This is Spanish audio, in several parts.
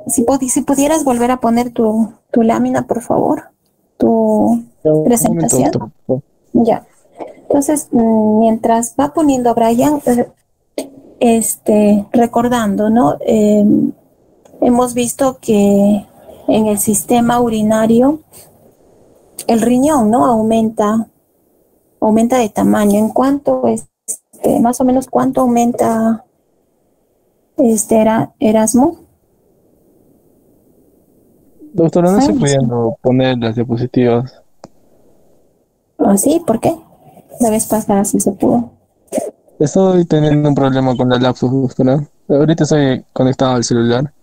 Si pudieras volver a poner tu lámina, por favor, tu Un momento, presentación. doctora, por favor. Ya. Entonces, mientras va poniendo Brian, recordando, ¿no? Hemos visto que en el sistema urinario el riñón, ¿no? Aumenta de tamaño. ¿En cuánto, más o menos, cuánto aumenta Erasmo? Doctora, no estoy Ay, sí. pudiendo poner las diapositivas. ¿Ah, sí? ¿Por qué? La vez pasada sí se pudo. Estoy teniendo un problema con la laptop, doctora. Ahorita estoy conectado al celular.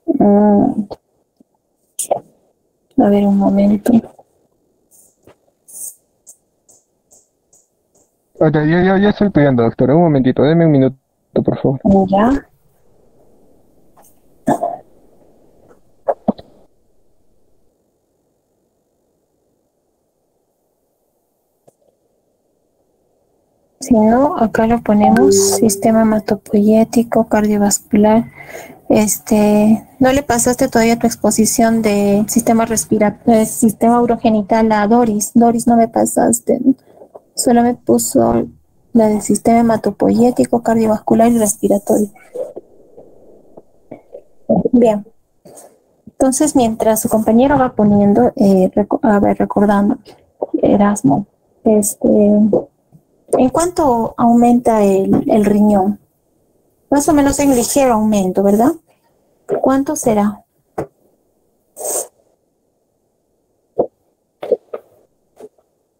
Mm, a ver, un momento. Ok, ya estoy pidiendo, doctora. Un momentito, deme un minuto, por favor. Ya. Si no, acá lo ponemos sistema hematopoyético, cardiovascular. ¿No le pasaste todavía tu exposición de sistema respiratorio, sistema urogenital a Doris? Doris, no me pasaste, ¿no? Solo me puso la del sistema hematopoyético, cardiovascular y respiratorio. Bien. Entonces, mientras su compañero va poniendo, recordando, Erasmo, ¿en cuánto aumenta el riñón? Más o menos en ligero aumento, ¿verdad? ¿Cuánto será?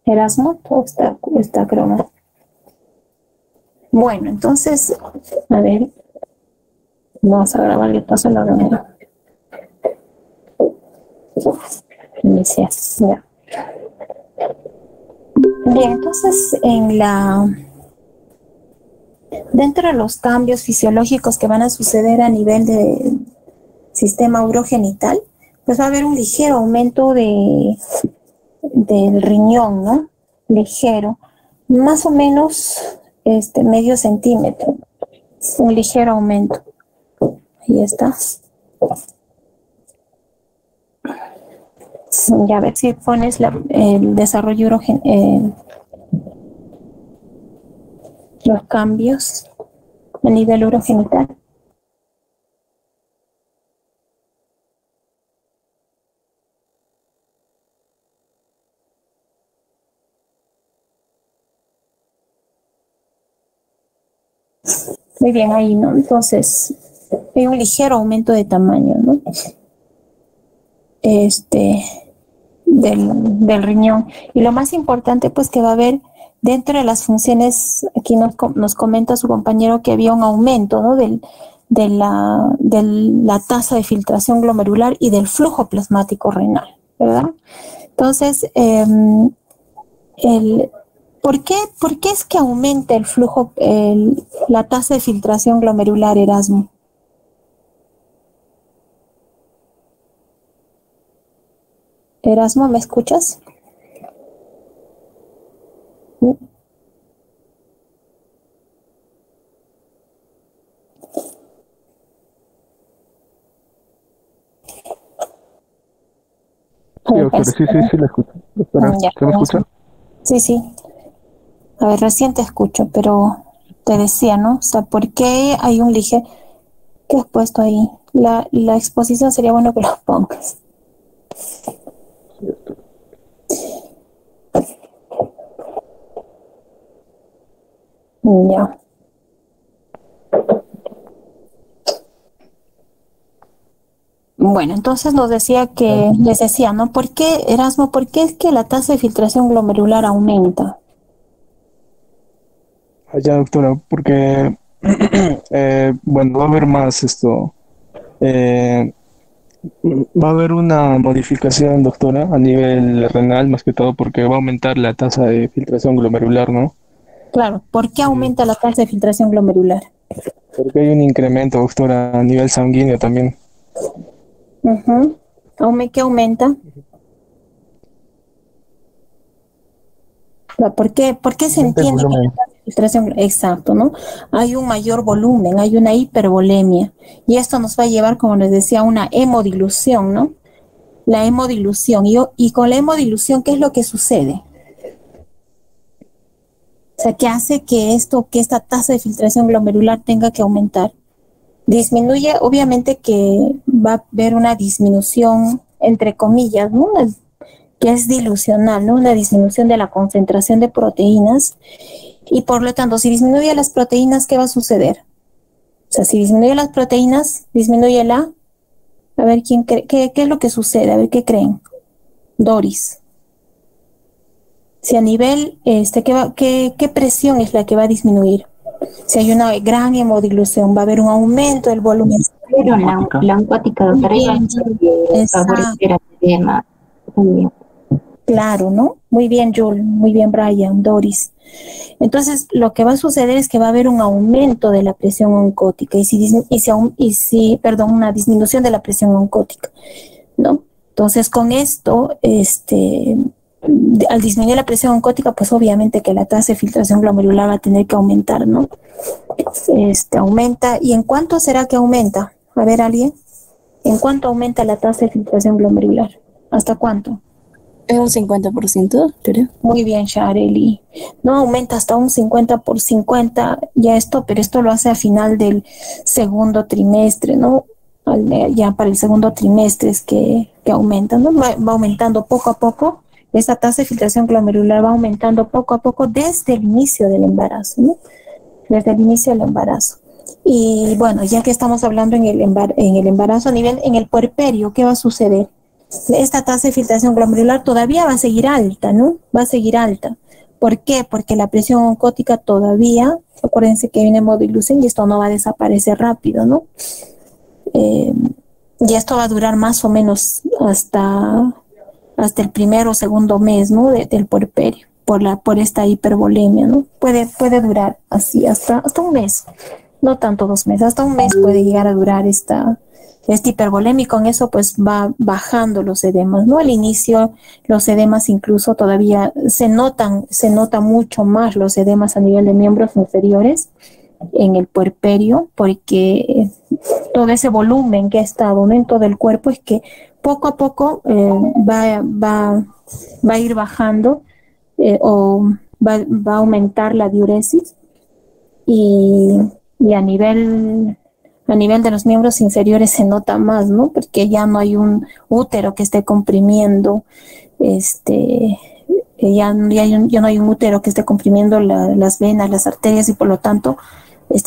Erasmo, todo está croma. Bueno, entonces, a ver, vamos a grabar el paso a la reunión. Iniciar. Ya. Bien, entonces dentro de los cambios fisiológicos que van a suceder a nivel de sistema urogenital, pues va a haber un ligero aumento del riñón, ¿no? Ligero, más o menos medio centímetro, un ligero aumento. Ahí está. Ya a ver si pones el desarrollo los cambios a nivel urogenital. Muy bien, ahí, ¿no? Entonces, hay un ligero aumento de tamaño, ¿no? Del riñón. Y lo más importante, pues, que va a haber dentro de las funciones, aquí nos comenta su compañero que había un aumento, ¿no? De la tasa de filtración glomerular y del flujo plasmático renal, ¿verdad? Entonces, ¿por qué es que aumenta el flujo, la tasa de filtración glomerular, Erasmo? Erasmo, ¿me escuchas? Sí, doctora, sí, la escucho. Doctora, Ya, ¿se me escucha? sí, sí. A ver, recién te escucho, pero te decía, ¿no? O sea, ¿por qué hay un ligero? ¿Qué has puesto ahí? La exposición sería bueno que lo pongas. Sí, doctora. Ya. Bueno, entonces les decía, ¿no? ¿Por qué, Erasmo, por qué es que la tasa de filtración glomerular aumenta? Ya, doctora, porque, bueno, va a haber más esto. eh, Va a haber una modificación, doctora, a nivel renal, más que todo, porque va a aumentar la tasa de filtración glomerular, ¿no? Claro, ¿por qué Mm. aumenta la tasa de filtración glomerular? Porque hay un incremento, doctora, a nivel sanguíneo también. ¿Qué aumenta? ¿Por qué se Aumenta el entiende que la volumen. tasa de filtración, exacto, ¿no? Hay un mayor volumen, hay una hipervolemia. Y esto nos va a llevar, como les decía, a una hemodilución, ¿no? La hemodilución. Y con la hemodilución, ¿qué es lo que sucede? O sea, ¿qué hace que esta tasa de filtración glomerular tenga que aumentar? Disminuye, obviamente que va a haber una disminución, entre comillas, ¿no? Que es dilucional, ¿no? Una disminución de la concentración de proteínas. Y por lo tanto, si disminuye las proteínas, ¿qué va a suceder? O sea, si disminuye las proteínas, disminuye la... A ver, ¿quién cree? ¿Qué es lo que sucede? A ver, ¿qué creen? Doris. Si a nivel, ¿qué presión es la que va a disminuir? Si hay una gran hemodilución, va a haber un aumento del volumen. Pero la oncótica, doctora, iba a favorecer al edema. Claro, ¿no? Muy bien, Jules, muy bien, Brian, Doris. Entonces, lo que va a suceder es que va a haber un aumento de la presión oncótica una disminución de la presión oncótica, ¿no? Entonces, con esto, al disminuir la presión oncótica, pues obviamente que la tasa de filtración glomerular va a tener que aumentar, ¿no? Aumenta. ¿Y en cuánto será que aumenta? A ver, ¿alguien? ¿En cuánto aumenta la tasa de filtración glomerular? ¿Hasta cuánto? Es un 50%, creo. Muy bien, Shareli. No aumenta hasta un 50 pero esto lo hace a final del segundo trimestre, ¿no? Ya para el segundo trimestre es que aumenta, ¿no? Va aumentando poco a poco. Esta tasa de filtración glomerular va aumentando poco a poco desde el inicio del embarazo, ¿no? Desde el inicio del embarazo. Y bueno, ya que estamos hablando en el embarazo, en el puerperio, ¿qué va a suceder? Esta tasa de filtración glomerular todavía va a seguir alta, ¿no? Va a seguir alta. ¿Por qué? Porque la presión oncótica todavía, acuérdense que viene hemodilución y esto no va a desaparecer rápido, ¿no? Y esto va a durar más o menos hasta el primer o segundo mes, ¿no? Del puerperio, por esta hipervolemia, ¿no? Puede durar así hasta un mes, no tanto 2 meses, hasta un mes puede llegar a durar esta hipervolemia, y con eso pues va bajando los edemas, ¿no? Al inicio los edemas incluso todavía se nota mucho más los edemas a nivel de miembros inferiores en el puerperio, porque todo ese volumen que ha estado, ¿no?, en todo el cuerpo, es que poco a poco va a ir bajando o va a aumentar la diuresis y a nivel de los miembros inferiores se nota más, ¿no? Porque ya no hay un útero que esté comprimiendo, ya no hay un útero que esté comprimiendo las venas, las arterias, y por lo tanto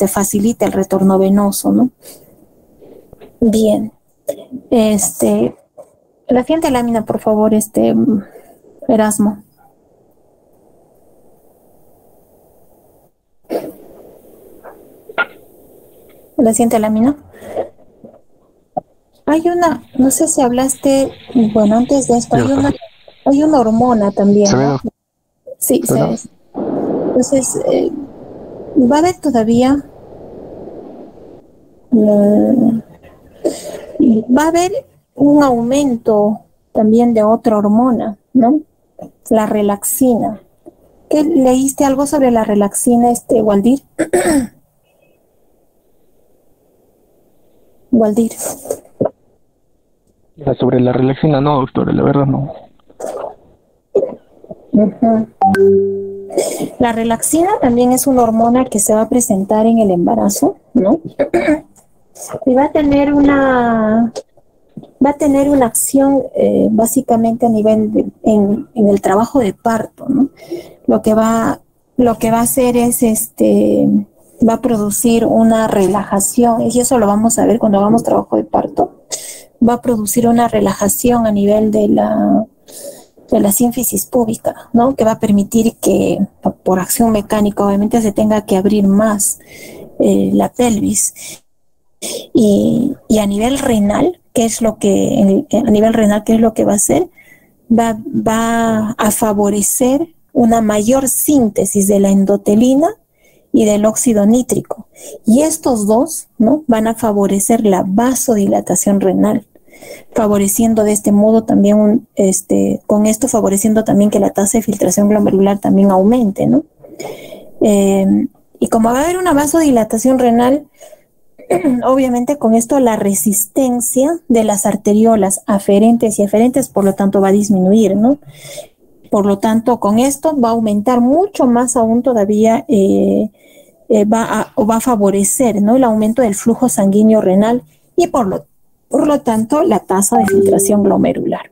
facilita el retorno venoso, ¿no? Bien. La siguiente lámina, por favor, Erasmo. La siguiente lámina. Hay una, no sé si hablaste, bueno, antes de esto, hay una hormona también, ¿no? Sí, se ve. Entonces, va a haber todavía, va a haber un aumento también de otra hormona, ¿no? La relaxina. ¿Qué leíste algo sobre la relaxina, Waldir? Waldir. Sobre la relaxina, no, doctora, la verdad no. Uh-huh. La relaxina también es una hormona que se va a presentar en el embarazo, ¿no? Y va a tener una acción básicamente a nivel en el trabajo de parto, ¿no? Lo que va a hacer es va a producir una relajación, y eso lo vamos a ver cuando hagamos trabajo de parto. Va a producir una relajación a nivel de la sínfisis púbica, ¿no? Que va a permitir que por acción mecánica obviamente se tenga que abrir más la pelvis. Y a nivel renal, ¿qué es lo que va a hacer? Va a favorecer una mayor síntesis de la endotelina y del óxido nítrico. Y estos dos, ¿no?, van a favorecer la vasodilatación renal, favoreciendo de este modo también, con esto favoreciendo también que la tasa de filtración glomerular también aumente, ¿no? Y como va a haber una vasodilatación renal, obviamente con esto la resistencia de las arteriolas aferentes y eferentes, por lo tanto, va a disminuir, ¿no? Por lo tanto, con esto va a aumentar mucho más aún todavía, va a favorecer, ¿no?, el aumento del flujo sanguíneo renal y por lo tanto la tasa de filtración glomerular.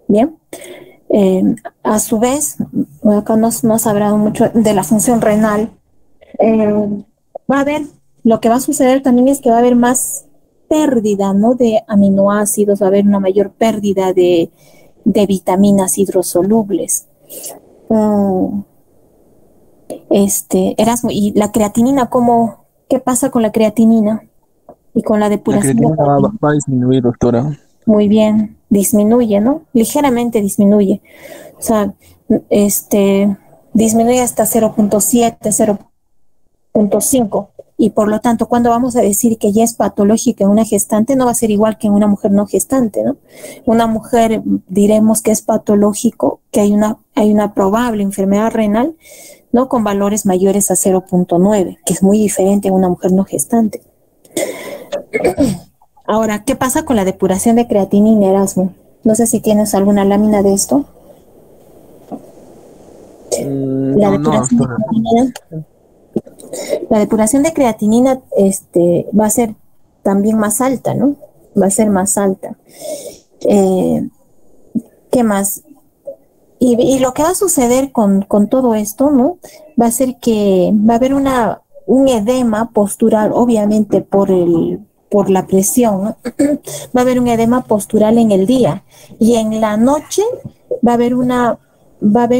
Bien. A su vez, acá nos ha hablado mucho de la función renal. Va a haber, lo que va a suceder también es que va a haber más pérdida, ¿no?, de aminoácidos, va a haber una mayor pérdida de vitaminas hidrosolubles. Erasmo, ¿y la creatinina qué pasa con la creatinina y con la depuración? La creatinina va a disminuir, doctora. Muy bien, disminuye, ¿no? Ligeramente disminuye. O sea, disminuye hasta 0.7, 0.5. Y por lo tanto, cuando vamos a decir que ya es patológica en una gestante, no va a ser igual que en una mujer no gestante, ¿no? Una mujer diremos que es patológico, que hay una probable enfermedad renal, ¿no?, con valores mayores a 0.9, que es muy diferente en una mujer no gestante. Ahora, ¿qué pasa con la depuración de creatinina, Erasmo? No sé si tienes alguna lámina de esto. La depuración de creatinina va a ser también más alta, ¿no? Va a ser más alta. ¿Qué más? Y lo que va a suceder con todo esto, ¿no?, va a ser que va a haber un edema postural, obviamente por la presión, ¿no? Va a haber un edema postural en el día y en la noche va a haber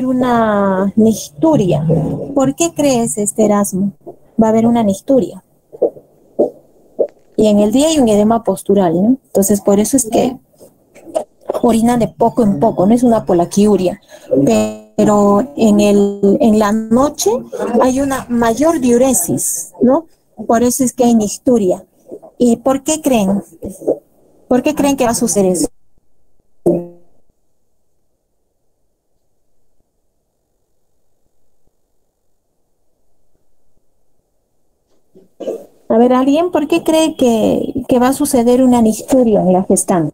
una nicturia. ¿Por qué crees, Erasmo? Va a haber una nicturia. Y en el día hay un edema postural, ¿no? Entonces, por eso es que orinan de poco en poco, no es una polaquiuria. Pero en la noche hay una mayor diuresis, ¿no? Por eso es que hay nicturia. ¿Y por qué creen? ¿Por qué creen que va a suceder eso? A ver, ¿alguien por qué cree que va a suceder una nicturia en la gestante?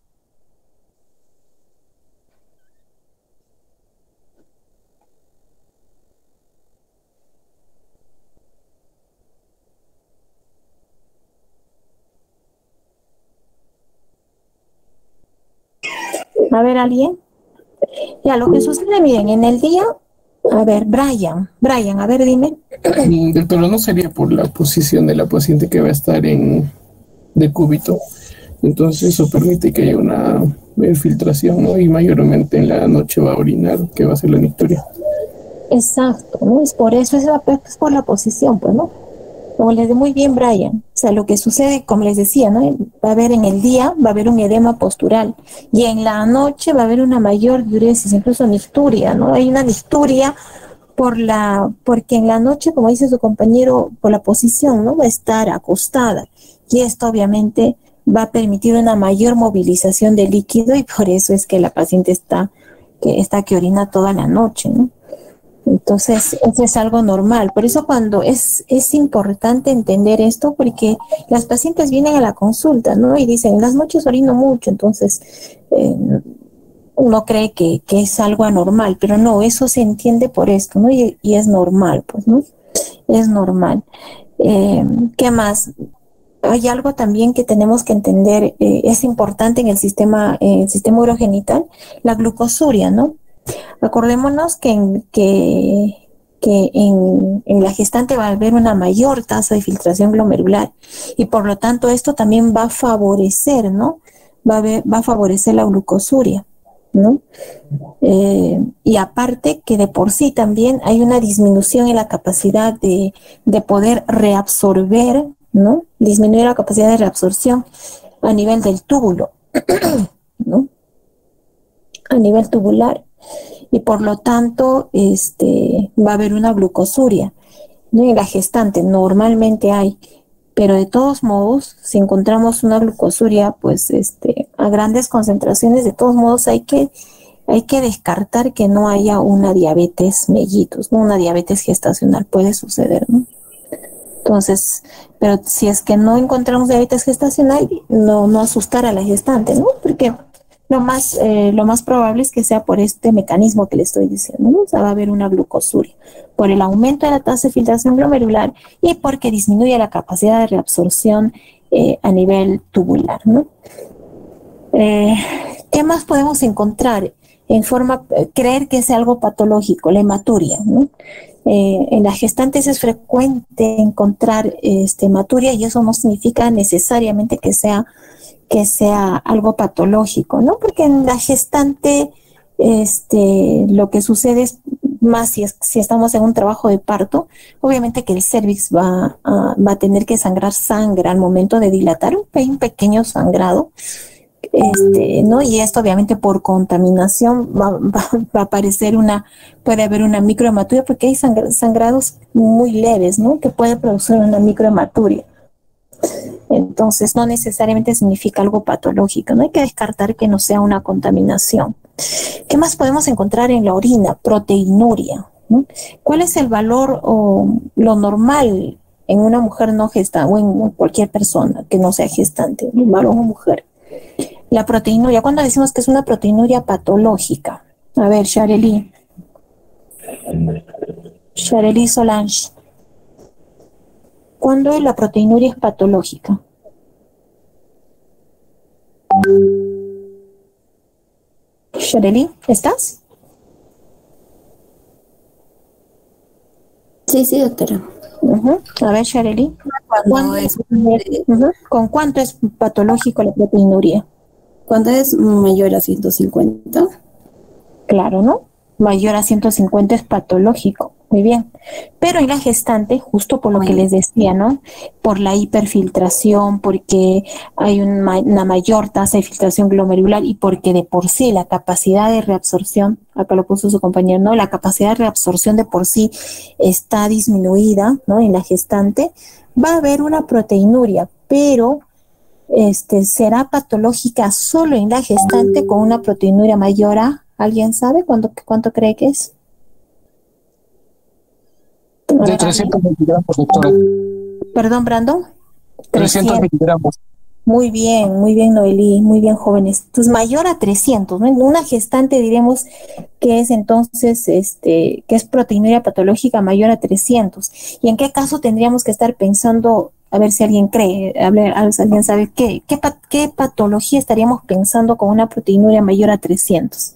A ver, ¿alguien? Ya, lo que sucede, miren, en el día, a ver, Brian, a ver, dime. Doctora, ¿no sería por la posición de la paciente que va a estar en decúbito? Entonces eso permite que haya una filtración, ¿no? Y mayormente en la noche va a orinar, que va a ser la nicturia. Exacto, ¿no? Es por eso, es por la posición, pues, ¿no? Como les digo muy bien, Brian, o sea, lo que sucede, como les decía, ¿no?, va a haber en el día, va a haber un edema postural y en la noche va a haber una mayor diuresis, incluso nicturia, ¿no? Hay una nicturia porque en la noche, como dice su compañero, por la posición, ¿no?, va a estar acostada y esto obviamente va a permitir una mayor movilización de líquido y por eso es que la paciente está que orina toda la noche, ¿no? Entonces, eso es algo normal. Por eso cuando es importante entender esto, porque las pacientes vienen a la consulta, ¿no?, y dicen, en las noches orino mucho, entonces uno cree que es algo anormal, pero no, eso se entiende por esto, ¿no? Y es normal, pues, ¿no? Es normal. ¿Qué más? Hay algo también que tenemos que entender, es importante en el sistema urogenital, la glucosuria, ¿no? Acordémonos que en la gestante va a haber una mayor tasa de filtración glomerular y por lo tanto esto también va a favorecer, ¿no? Va a favorecer la glucosuria, ¿no? Y aparte que de por sí también hay una disminución en la capacidad de poder reabsorber, ¿no? Disminuir la capacidad de reabsorción a nivel del túbulo, ¿no? A nivel tubular. Y por lo tanto, va a haber una glucosuria, ¿no? En la gestante normalmente hay, pero de todos modos, si encontramos una glucosuria, pues, a grandes concentraciones, de todos modos hay que hay que descartar que no haya una diabetes mellitus, ¿no? Una diabetes gestacional puede suceder, ¿no? Entonces, pero si es que no encontramos diabetes gestacional, no asustar a la gestante, ¿no? Porque lo más probable es que sea por este mecanismo que le estoy diciendo, ¿no? O sea, va a haber una glucosuria por el aumento de la tasa de filtración glomerular y porque disminuye la capacidad de reabsorción a nivel tubular, ¿no? ¿Qué más podemos encontrar? Creer que es algo patológico, la hematuria, ¿no? En las gestantes es frecuente encontrar hematuria y eso no significa necesariamente que sea algo patológico, ¿no? Porque en la gestante lo que sucede es más si estamos en un trabajo de parto, obviamente que el cervix va a tener que sangrar sangre al momento de dilatar, un pequeño sangrado, ¿no? Y esto obviamente por contaminación va a aparecer puede haber una microhematuria porque hay sangrados muy leves, ¿no? Que puede producir una microhematuria. Entonces no necesariamente significa algo patológico, no hay que descartar que no sea una contaminación. ¿Qué más podemos encontrar en la orina? Proteinuria, ¿no? ¿Cuál es el valor o lo normal en una mujer no gestante o en cualquier persona que no sea gestante, varón o mujer? La proteinuria, ¿cuándo decimos que es una proteinuria patológica? A ver, Sharely Solange. ¿Cuándo la proteinuria es patológica? Sharely, ¿estás? Sí, doctora. A ver, Sharely. ¿Con cuánto es patológico la proteinuria? ¿Cuándo es mayor a 150? Claro, ¿no? Mayor a 150 es patológico. Muy bien. Pero en la gestante, justo por lo que les decía, ¿no? Por la hiperfiltración, porque hay una mayor tasa de filtración glomerular y porque de por sí la capacidad de reabsorción, acá lo puso su compañero, ¿no? La capacidad de reabsorción de por sí está disminuida, ¿no? En la gestante, va a haber una proteinuria, pero será patológica solo en la gestante con una proteinuria mayor a, ¿alguien sabe cuánto cree que es? De 300 miligramos, doctora. Perdón, Brandon. 300 miligramos. Muy bien, Noelí, muy bien, jóvenes. Entonces, mayor a 300, ¿no? En una gestante diremos que es entonces, que es proteinuria patológica mayor a 300. ¿Y en qué caso tendríamos que estar pensando, a ver si alguien cree, a ver si alguien sabe qué patología estaríamos pensando con una proteinuria mayor a 300?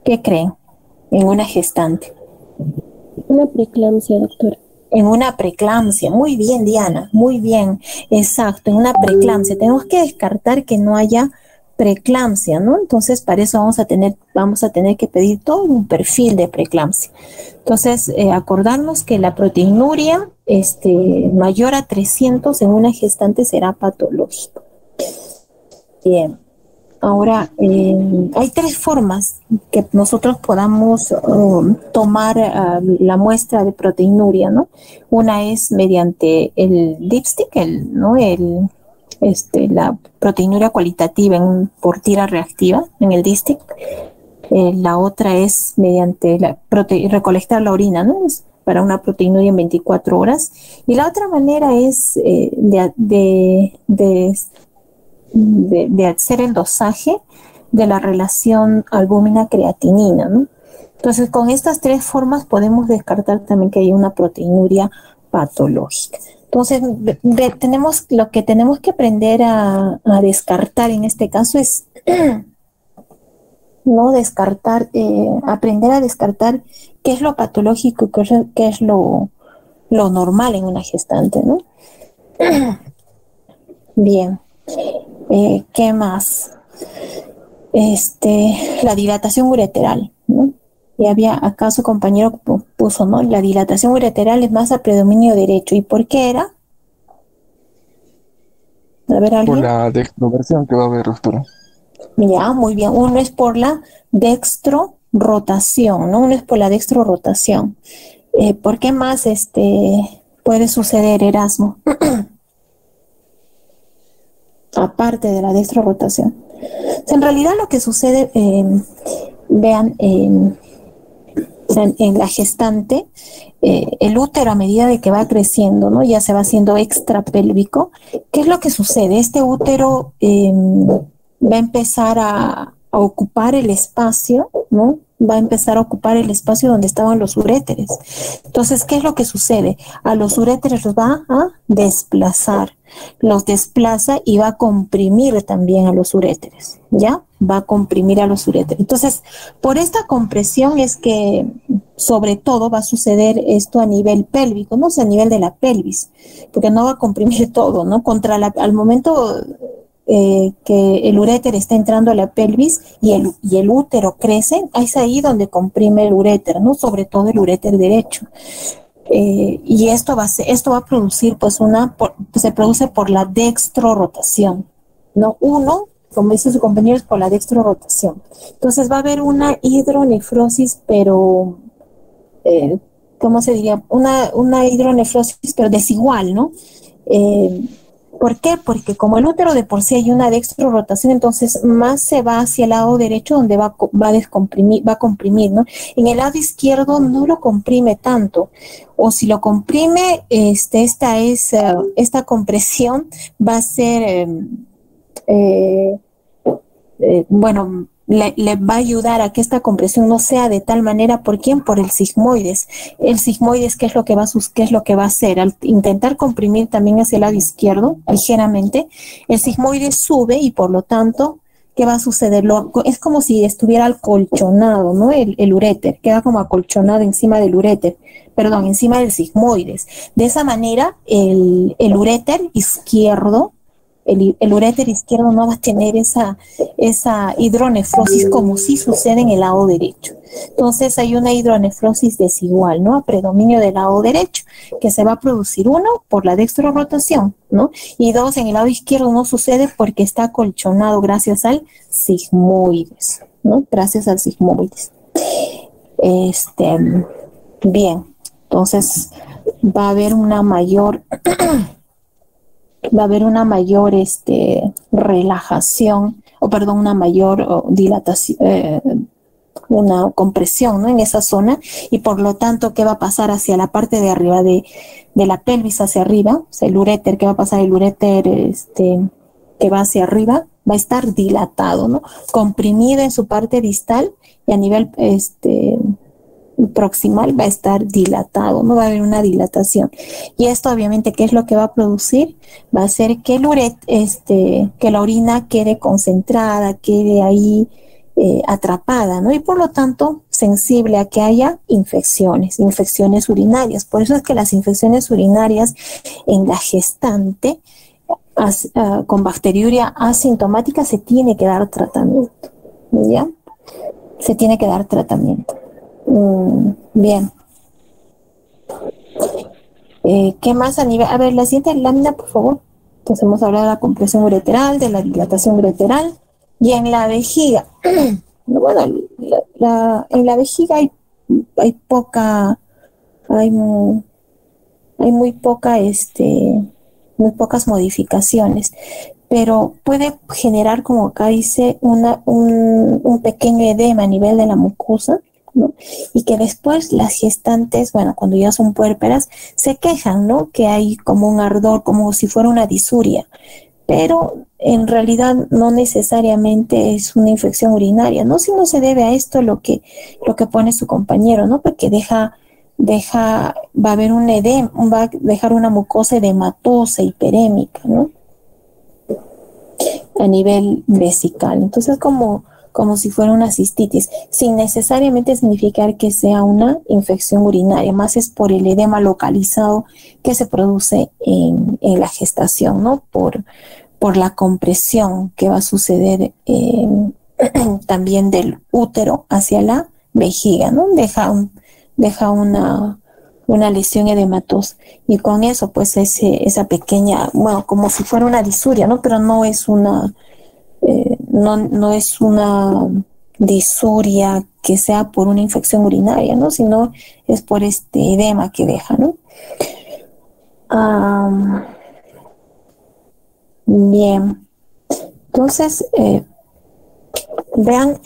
¿Qué creen en una gestante? Una preeclampsia, doctora. En una preeclampsia, muy bien, Diana, muy bien, exacto, en una preeclampsia. Tenemos que descartar que no haya preeclampsia, ¿no? Entonces, para eso vamos a tener que pedir todo un perfil de preeclampsia. Entonces, acordarnos que la proteinuria mayor a 300 en una gestante será patológico. Bien. Ahora, hay tres formas que nosotros podamos tomar la muestra de proteinuria, ¿no? Una es mediante el dipstick, la proteinuria cualitativa por tira reactiva en el dipstick. La otra es mediante recolectar la orina, ¿no? Es para una proteinuria en 24 horas. Y la otra manera es de hacer el dosaje de la relación albúmina-creatinina, ¿no? Entonces, con estas tres formas podemos descartar también que hay una proteinuria patológica. Entonces, lo que tenemos que aprender a descartar en este caso es no descartar, aprender a descartar qué es lo patológico y qué es lo normal en una gestante, ¿no? Bien. ¿Qué más? La dilatación ureteral, ¿no? Y había acá su compañero puso, ¿no? La dilatación ureteral es más a predominio derecho. ¿Y por qué era? A ver, ¿alguien? Por la dextroversión que va a haber, doctora. Ya, muy bien. Uno es por la dextrorotación, ¿no? Uno es por la dextrorotación. ¿Por qué más puede suceder, Erasmo? Aparte de la dextrorotación. En realidad lo que sucede, vean, en la gestante, el útero a medida de que va creciendo, ¿no? Ya se va haciendo extrapélvico. ¿Qué es lo que sucede? Este útero va a empezar a ocupar el espacio, ¿no? Va a empezar a ocupar el espacio donde estaban los uréteres. Entonces, ¿qué es lo que sucede? A los uréteres los va a desplazar, los desplaza y va a comprimir también a los uréteres, ¿ya? Va a comprimir a los uréteres. Entonces, por esta compresión es que sobre todo va a suceder esto a nivel pélvico, no o sea, a nivel de la pelvis, porque no va a comprimir todo, ¿no? Al momento que el uréter está entrando a la pelvis y el útero crece, es ahí donde comprime el uréter, ¿no? Sobre todo el uréter derecho. Y esto va a producir, pues, se produce por la dextrorotación, ¿no? Como dice su compañero, es por la dextrorotación. Entonces va a haber una hidronefrosis, pero, ¿cómo se diría? Una hidronefrosis, pero desigual, ¿no? ¿Por qué? Porque como el útero de por sí hay una dextrorotación, entonces más se va hacia el lado derecho donde va a comprimir, ¿no? En el lado izquierdo no lo comprime tanto, o si lo comprime, esta compresión va a ser, bueno, le va a ayudar a que esta compresión no sea de tal manera. ¿Por quién? Por el sigmoides. El sigmoides, ¿qué es lo que va a hacer? Al intentar comprimir también hacia el lado izquierdo, ligeramente, el sigmoides sube y por lo tanto, ¿qué va a suceder? Es como si estuviera acolchonado, ¿no? El uréter, queda como acolchonado encima del uréter, perdón, encima del sigmoides. De esa manera, el uréter izquierdo, el uréter izquierdo no va a tener esa hidronefrosis como si sucede en el lado derecho. Entonces hay una hidronefrosis desigual, ¿no? A predominio del lado derecho, que se va a producir, uno, por la dextrorotación, ¿no? Y dos, en el lado izquierdo no sucede porque está acolchonado gracias al sigmoides, ¿no? Gracias al sigmoides. Bien, entonces va a haber una mayor relajación, una mayor dilatación, una compresión, ¿no? En esa zona, y por lo tanto, ¿qué va a pasar hacia la parte de arriba de la pelvis hacia arriba? O sea, el uréter, ¿qué va a pasar? El uréter que va hacia arriba va a estar dilatado, ¿no? Comprimido en su parte distal y a nivel proximal va a estar dilatado, no va a haber una dilatación. Y esto obviamente, ¿qué es lo que va a producir? Va a hacer que que la orina quede concentrada, quede ahí atrapada, ¿no? Y por lo tanto sensible a que haya infecciones urinarias. Por eso es que las infecciones urinarias en la gestante con bacteriuria asintomática se tiene que dar tratamiento, ¿ya? Se tiene que dar tratamiento. Bien. ¿Qué más a nivel? A ver, la siguiente lámina, por favor. Entonces hemos hablado de la compresión ureteral, de la dilatación ureteral. Y en la vejiga, bueno, en la vejiga hay muy pocas modificaciones, pero puede generar, como acá dice, un pequeño edema a nivel de la mucosa, ¿no? Y que después las gestantes, bueno, cuando ya son puérperas, se quejan, ¿no? Que hay como un ardor, como si fuera una disuria, pero en realidad no necesariamente es una infección urinaria, ¿no? Si no se debe a esto lo que pone su compañero, ¿no? Porque va a haber un edema, va a dejar una mucosa edematosa, hiperémica, ¿no? A nivel vesical. Entonces, como si fuera una cistitis, sin necesariamente significar que sea una infección urinaria, más es por el edema localizado que se produce en la gestación, ¿no? Por la compresión que va a suceder también del útero hacia la vejiga, ¿no? Deja una lesión edematosa, y con eso, pues, esa pequeña, bueno, como si fuera una disuria, ¿no? Pero no es una no es una disuria que sea por una infección urinaria, ¿no? Sino es por este edema que deja, ¿no? Bien. Entonces, vean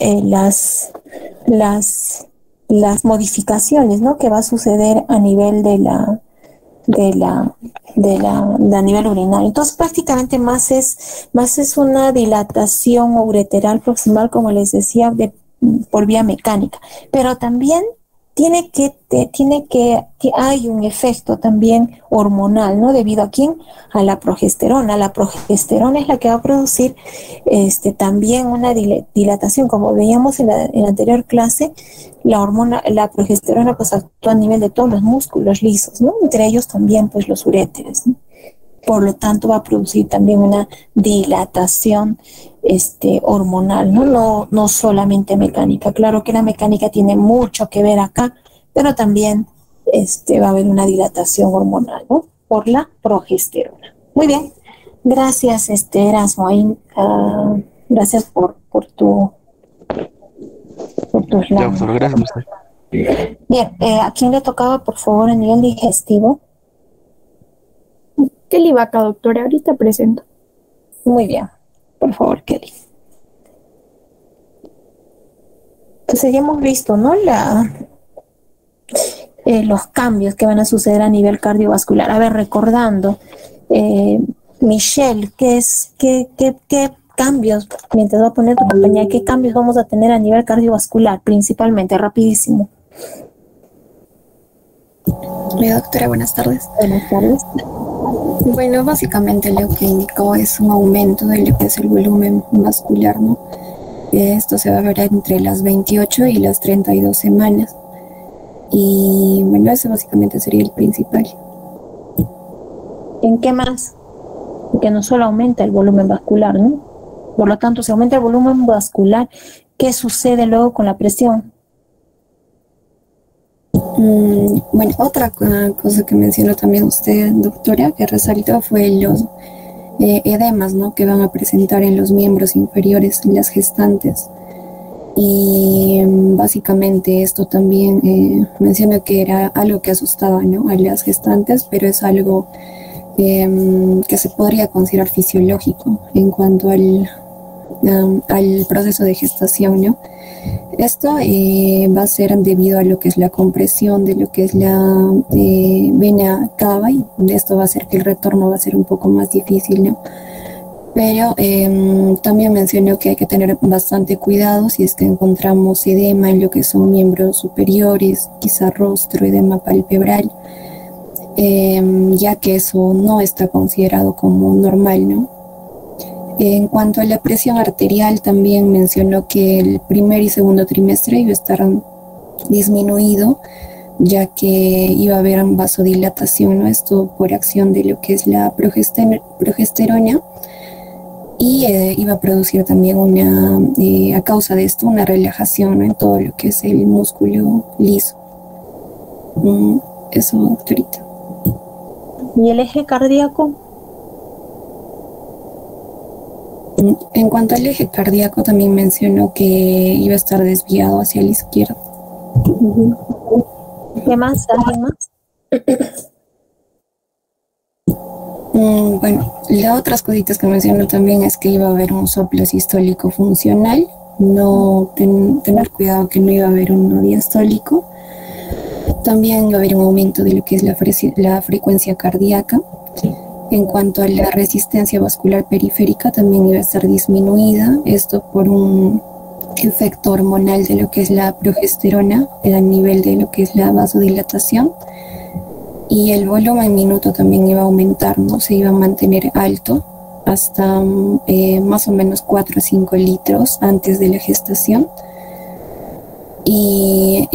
las modificaciones, ¿no?, que va a suceder a nivel a nivel urinario. Entonces prácticamente más es una dilatación ureteral proximal, como les decía, por vía mecánica, pero también hay un efecto también hormonal, ¿no? Debido a quién, a la progesterona. La progesterona es la que va a producir también una dilatación, como veíamos en la anterior clase. La progesterona pues actúa a nivel de todos los músculos lisos, ¿no? Entre ellos también pues los uréteres, ¿no? Por lo tanto va a producir también una dilatación hormonal, ¿no? No solamente mecánica. Claro que la mecánica tiene mucho que ver acá, pero también va a haber una dilatación hormonal, ¿no?, por la progesterona. Muy bien, gracias Erasmo, gracias por tus Ya, doctor, gracias a usted. Bien, ¿a quién le tocaba, por favor, a nivel digestivo? Kelly Vaca, doctora, ahorita presento. Muy bien, por favor, Kelly. Entonces ya hemos visto, ¿no?, los cambios que van a suceder a nivel cardiovascular. A ver, recordando, Michelle, ¿qué cambios, mientras voy a poner tu compañía, qué cambios vamos a tener a nivel cardiovascular, principalmente, rapidísimo? Doctora, buenas tardes. Buenas tardes. Bueno, básicamente lo que indicó es un aumento de lo que es el volumen vascular, ¿no? Esto se va a ver entre las 28 y las 32 semanas. Y bueno, eso básicamente sería el principal. ¿En qué más? Que no solo aumenta el volumen vascular, ¿no? Por lo tanto, si aumenta el volumen vascular, ¿qué sucede luego con la presión? Bueno, otra cosa que mencionó también usted, doctora, que resaltó fue los edemas, ¿no?, que van a presentar en los miembros inferiores, las gestantes. Y básicamente esto también mencionó que era algo que asustaba, ¿no?, a las gestantes, pero es algo que se podría considerar fisiológico en cuanto al proceso de gestación, ¿no? Esto va a ser debido a lo que es la compresión de lo que es la vena cava, y esto va a hacer que el retorno va a ser un poco más difícil, ¿no? Pero también mencionó que hay que tener bastante cuidado si es que encontramos edema en lo que son miembros superiores, quizá rostro, edema palpebral, ya que eso no está considerado como normal, ¿no? En cuanto a la presión arterial, también mencionó que el primer y segundo trimestre iba a estar disminuido, ya que iba a haber vasodilatación, ¿no? Esto por acción de lo que es la progesterona, y iba a producir también a causa de esto, una relajación, ¿no?, en todo lo que es el músculo liso. Eso, doctorita. ¿Y el eje cardíaco? En cuanto al eje cardíaco, también mencionó que iba a estar desviado hacia la izquierda. ¿Qué más? ¿Alguien más? Bueno, las otras cositas que mencionó también es que iba a haber un soplo sistólico funcional, tener cuidado que no iba a haber uno diastólico. También iba a haber un aumento de lo que es la frecuencia cardíaca. En cuanto a la resistencia vascular periférica, también iba a estar disminuida, esto por un efecto hormonal de lo que es la progesterona a nivel de lo que es la vasodilatación. Y el volumen minuto también iba a aumentar, ¿no? Se iba a mantener alto hasta más o menos 4 o 5 litros antes de la gestación. Y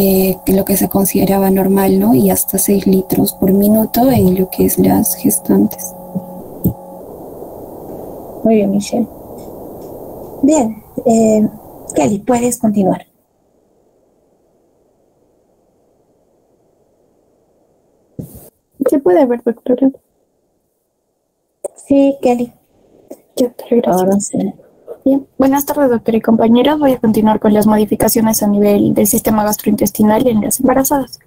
lo que se consideraba normal, ¿no? Y hasta 6 litros por minuto en lo que es las gestantes. Muy bien, Michelle. Bien, Kelly, puedes continuar. ¿Se puede ver, doctora? Sí, Kelly. Ya, gracias. Ahora sí. Bien. Buenas tardes, doctora y compañeros. Voy a continuar con las modificaciones a nivel del sistema gastrointestinal en las embarazadas.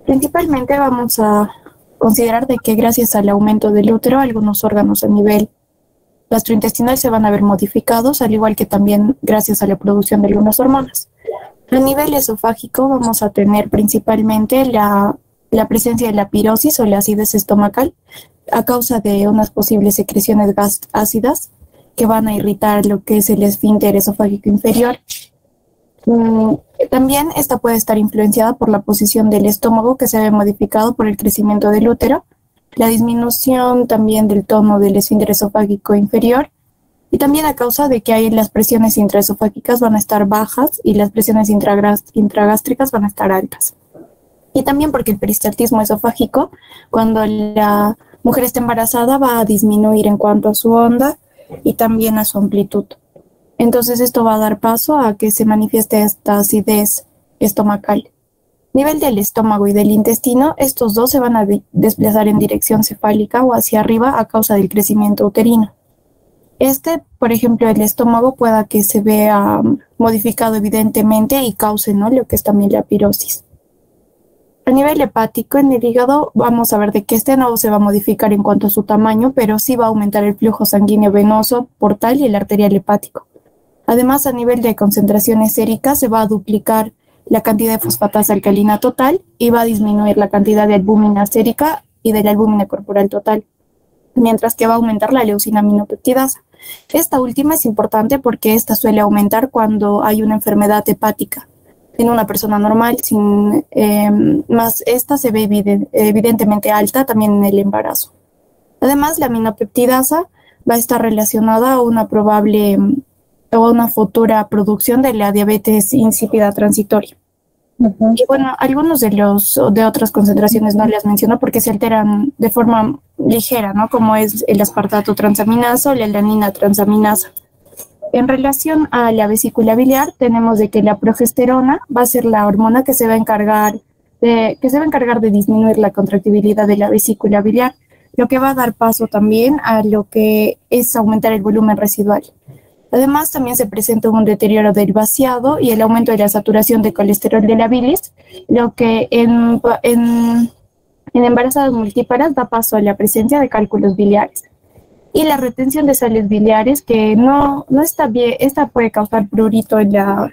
Principalmente vamos a considerar de que gracias al aumento del útero, algunos órganos a nivel gastrointestinal se van a ver modificados, al igual que también gracias a la producción de algunas hormonas. A nivel esofágico vamos a tener principalmente la presencia de la pirosis o la acidez estomacal a causa de unas posibles secreciones ácidas que van a irritar lo que es el esfínter esofágico inferior. También esta puede estar influenciada por la posición del estómago que se ve modificado por el crecimiento del útero, la disminución también del tono del esfínter esofágico inferior y también a causa de que ahí las presiones intraesofágicas van a estar bajas y las presiones intragástricas van a estar altas. Y también porque el peristaltismo esofágico, cuando la mujer está embarazada, va a disminuir en cuanto a su onda y también a su amplitud. Entonces esto va a dar paso a que se manifieste esta acidez estomacal. Nivel del estómago y del intestino, estos dos se van a desplazar en dirección cefálica o hacia arriba a causa del crecimiento uterino. Por ejemplo, el estómago pueda que se vea modificado evidentemente y cause, ¿no?, lo que es también la pirosis. A nivel hepático, en el hígado, vamos a ver de que no se va a modificar en cuanto a su tamaño, pero sí va a aumentar el flujo sanguíneo venoso, portal y el arterial hepático. Además, a nivel de concentraciones séricas, se va a duplicar la cantidad de fosfatasa alcalina total y va a disminuir la cantidad de albúmina sérica y de la albúmina corporal total, mientras que va a aumentar la leucina aminopeptidasa. Esta última es importante porque esta suele aumentar cuando hay una enfermedad hepática. En una persona normal, más esta se ve evidentemente alta también en el embarazo. Además, la aminopeptidasa va a estar relacionada a una probable o a una futura producción de la diabetes insípida transitoria. Y bueno, algunos de otras concentraciones no las menciono porque se alteran de forma ligera, ¿no?, como es el aspartato transaminasa o la alanina transaminasa. En relación a la vesícula biliar, tenemos de que la progesterona va a ser la hormona que se va a encargar de disminuir la contractibilidad de la vesícula biliar, lo que va a dar paso también a lo que es aumentar el volumen residual. Además, también se presenta un deterioro del vaciado y el aumento de la saturación de colesterol de la bilis, lo que en embarazadas multíparas da paso a la presencia de cálculos biliares. Y la retención de sales biliares, que no está bien, esta puede causar prurito en la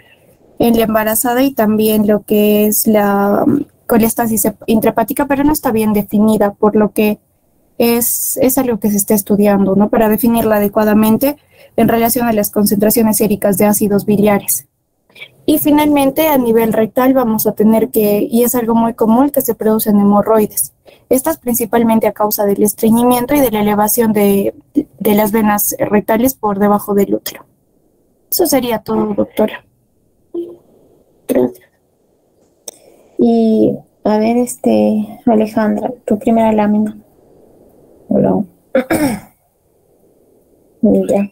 embarazada y también lo que es la colestasis intrahepática, pero no está bien definida, por lo que es algo que se está estudiando, ¿no?, para definirla adecuadamente en relación a las concentraciones séricas de ácidos biliares. Y finalmente, a nivel rectal vamos a tener y es algo muy común, que se producen hemorroides. Estas principalmente a causa del estreñimiento y de la elevación de las venas rectales por debajo del útero. Eso sería todo, doctora. Gracias. Y a ver, Alejandra, tu primera lámina. Hola. Ya.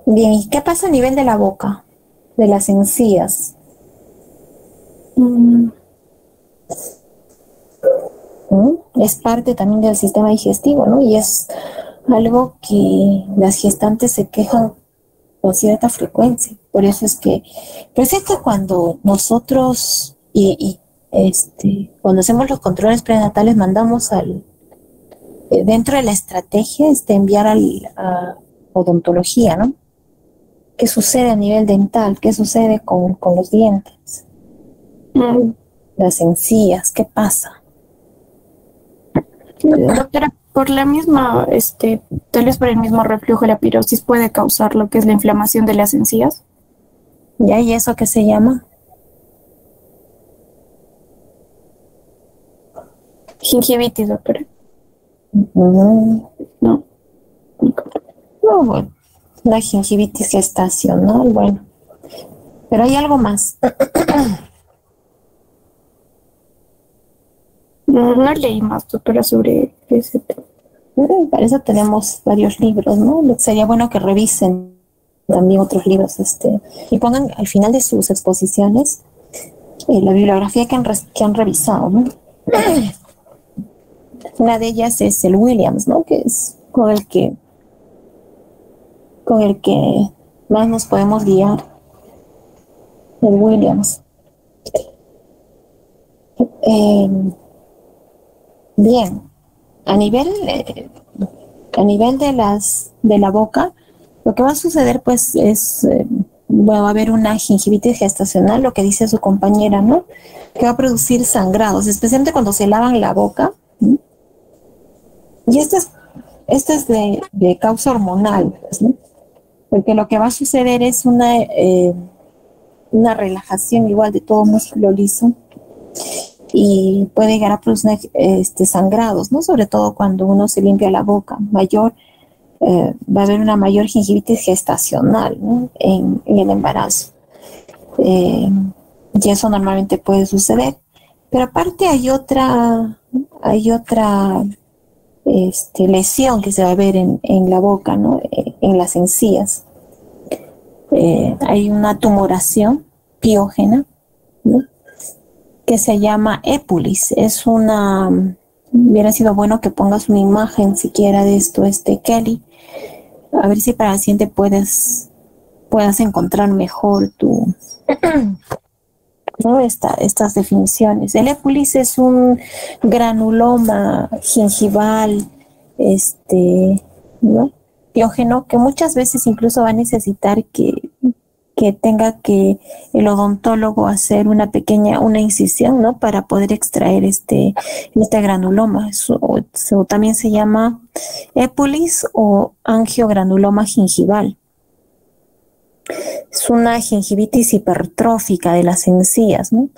Bien, ¿y qué pasa a nivel de la boca? De las encías. Es parte también del sistema digestivo, ¿no? Y es algo que las gestantes se quejan con cierta frecuencia. Por eso es que cuando nosotros cuando hacemos los controles prenatales, mandamos dentro de la estrategia enviar a odontología, ¿no? ¿Qué sucede a nivel dental? ¿Qué sucede con los dientes? Las encías, ¿qué pasa? Doctora, por la misma, tal vez por el mismo reflujo, la pirosis puede causar lo que es la inflamación de las encías. ¿Ya? ¿Y eso qué se llama? Gingivitis, doctora. No, bueno, la gingivitis gestacional, bueno. Pero hay algo más. No leí más, doctora, sobre ese tema. Para eso tenemos varios libros, ¿no? Sería bueno que revisen también otros libros, y pongan al final de sus exposiciones la bibliografía que han revisado, ¿no? Una de ellas es el Williams, ¿no?, que es con el que más nos podemos guiar. El Williams. Bien, a nivel a nivel de la boca, lo que va a suceder pues es, va a haber una gingivitis gestacional, lo que dice su compañera, ¿no? Que va a producir sangrados, especialmente cuando se lavan la boca. ¿Sí? Y esto es de causa hormonal, pues, ¿no? Porque lo que va a suceder es una relajación igual de todo músculo liso y puede llegar a producir sangrados, ¿no? Sobre todo cuando uno se limpia la boca. Va a haber una mayor gingivitis gestacional, ¿no? en el embarazo. Y eso normalmente puede suceder. Pero aparte hay otra lesión que se va a ver en la boca, ¿no? En las encías. Hay una tumoración piógena, ¿no? Que se llama épulis. Hubiera sido bueno que pongas una imagen siquiera de esto, Kelly, a ver si para el siguiente puedas encontrar mejor ¿no? Estas definiciones. El épulis es un granuloma gingival, ¿no? Piógeno, que muchas veces incluso va a necesitar que tenga que el odontólogo hacer una incisión, ¿no? Para poder extraer este granuloma. Eso también se llama épulis o angiogranuloma gingival. Es una gingivitis hipertrófica de las encías, ¿no?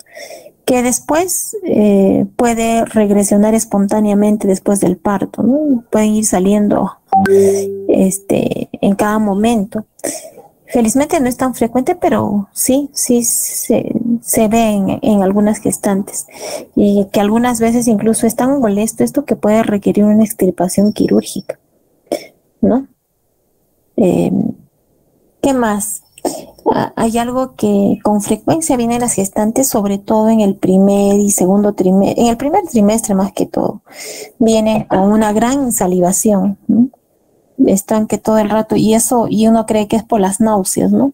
Que después puede regresionar espontáneamente después del parto, ¿no? Pueden ir saliendo en cada momento. Felizmente no es tan frecuente, pero sí se ve en algunas gestantes, y que algunas veces incluso es tan molesto esto que puede requerir una extirpación quirúrgica, ¿no? ¿Qué más? Hay algo que con frecuencia viene en las gestantes, sobre todo en el primer y segundo trimestre, en el primer trimestre más que todo, viene con una gran salivación, ¿no? Están que todo el rato, y uno cree que es por las náuseas, ¿no?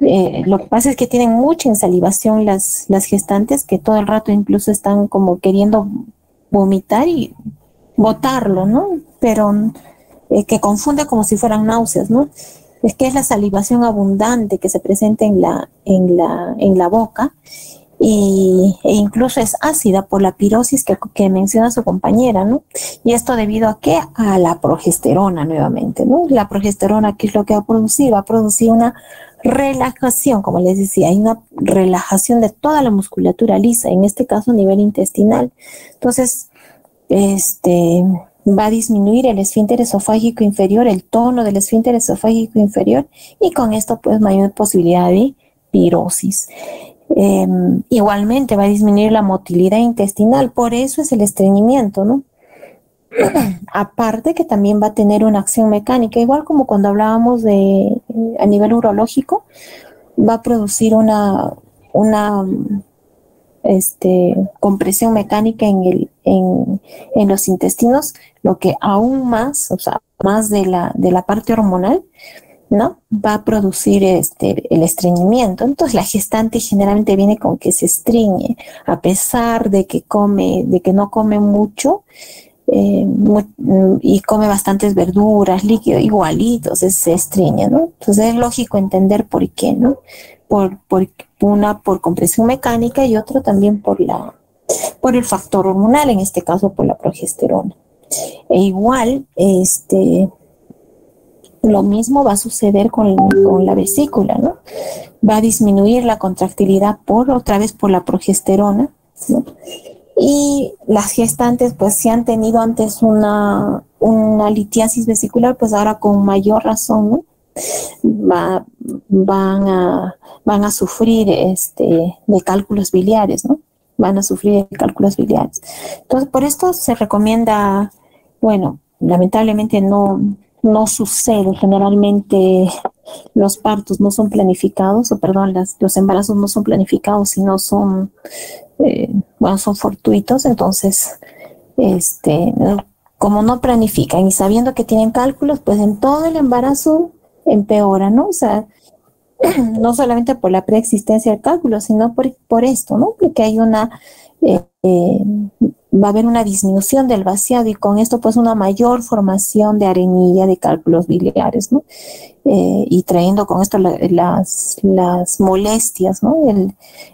Lo que pasa es que tienen mucha insalivación las gestantes, que todo el rato incluso están como queriendo vomitar y botarlo, ¿no? Pero que confunde como si fueran náuseas, ¿no? Es que es la salivación abundante que se presenta en la boca, e incluso es ácida por la pirosis que menciona su compañera, ¿no? Y esto debido a ¿qué? A la progesterona nuevamente, ¿no? La progesterona, ¿qué es lo que va a producir? Va a producir una relajación, como les decía, hay una relajación de toda la musculatura lisa, en este caso a nivel intestinal. Entonces, va a disminuir el esfínter esofágico inferior, el tono del esfínter esofágico inferior, y con esto pues mayor posibilidad de pirosis. Igualmente va a disminuir la motilidad intestinal, por eso es el estreñimiento, ¿no? Aparte que también va a tener una acción mecánica, igual como cuando hablábamos a nivel urológico, va a producir una compresión mecánica en los intestinos, lo que aún más, o sea, más de la parte hormonal, ¿no? Va a producir el estreñimiento. Entonces la gestante generalmente viene con que se estreñe, a pesar de que no come mucho, y come bastantes verduras, líquidos, igualitos, se estreñe, ¿no? Entonces es lógico entender por qué, ¿no? Una por compresión mecánica y otro también por el factor hormonal, en este caso por la progesterona. E igual, lo mismo va a suceder con la vesícula, ¿no? Va a disminuir la contractilidad otra vez por la progesterona, ¿no? Y las gestantes, pues si han tenido antes una litiasis vesicular, pues ahora con mayor razón, ¿no? Van a sufrir de cálculos biliares, ¿no? Van a sufrir de cálculos biliares. Entonces, por esto se recomienda, bueno, lamentablemente no sucede. Generalmente los partos no son planificados, los embarazos no son planificados, sino son fortuitos. Entonces, como no planifican y sabiendo que tienen cálculos, pues en todo el embarazo empeora, ¿no? O sea, no solamente por la preexistencia del cálculo, sino por esto, ¿no? Porque hay una va a haber una disminución del vaciado y con esto pues una mayor formación de arenilla, de cálculos biliares, ¿no? Y trayendo con esto las molestias, ¿no?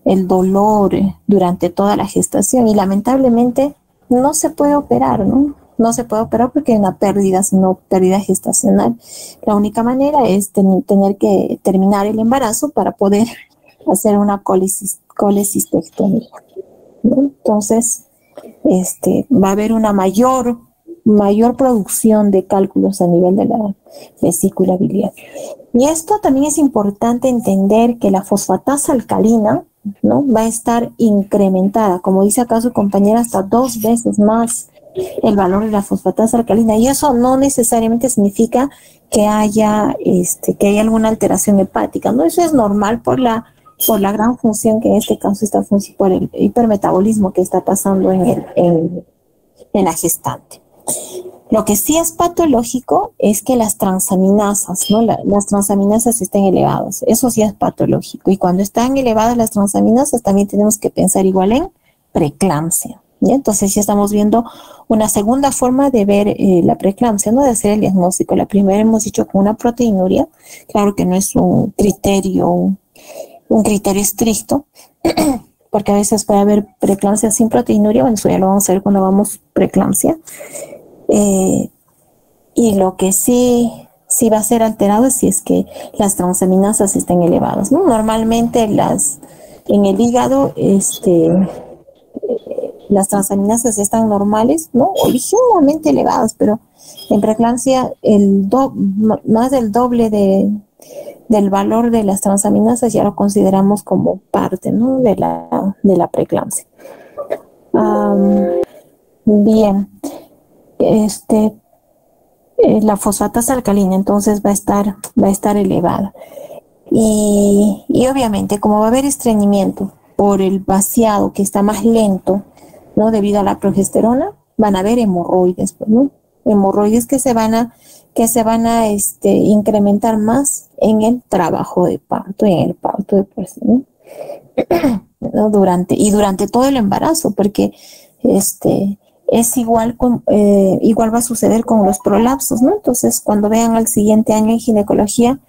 El dolor durante toda la gestación, y lamentablemente no se puede operar, ¿no? No se puede operar porque hay una pérdida, sino pérdida gestacional. La única manera es tener que terminar el embarazo para poder hacer una colecistectomía, ¿no? Entonces, va a haber una mayor producción de cálculos a nivel de la vesícula biliar. Y esto también es importante entender que la fosfatasa alcalina, ¿no? Va a estar incrementada, como dice acá su compañera, hasta 2 veces más el valor de la fosfatasa alcalina, y eso no necesariamente significa que haya alguna alteración hepática, ¿no? Eso es normal por la gran función que en este caso está por el hipermetabolismo que está pasando en la gestante. Lo que sí es patológico es que las transaminasas, ¿no? Las transaminasas estén elevadas. Eso sí es patológico. Y cuando están elevadas las transaminasas, también tenemos que pensar igual en preeclampsia, ¿ya? Entonces ya estamos viendo una segunda forma de ver la preeclampsia, ¿no? De hacer el diagnóstico. La primera hemos dicho con una proteinuria. Claro que no es un criterio estricto, porque a veces puede haber preeclampsia sin proteinuria. Bueno, eso ya lo vamos a ver cuando hagamos preeclampsia. Y lo que sí va a ser alterado es si es que las transaminasas estén elevadas, ¿no? Normalmente en el hígado las transaminasas están normales, ¿no? O ligeramente elevadas, pero en preeclampsia más del doble del valor de las transaminasas ya lo consideramos como parte, ¿no? de la preeclampsia. Bien. La fosfatasa alcalina entonces va a estar elevada, y obviamente como va a haber estreñimiento por el vaciado que está más lento, ¿no? Debido a la progesterona, van a haber hemorroides, ¿no? Hemorroides que se van a incrementar más en el trabajo de parto y en el parto de porcino, ¿no? Durante todo el embarazo, porque es igual va a suceder con los prolapsos, ¿no? Entonces, cuando vean al siguiente año en ginecología,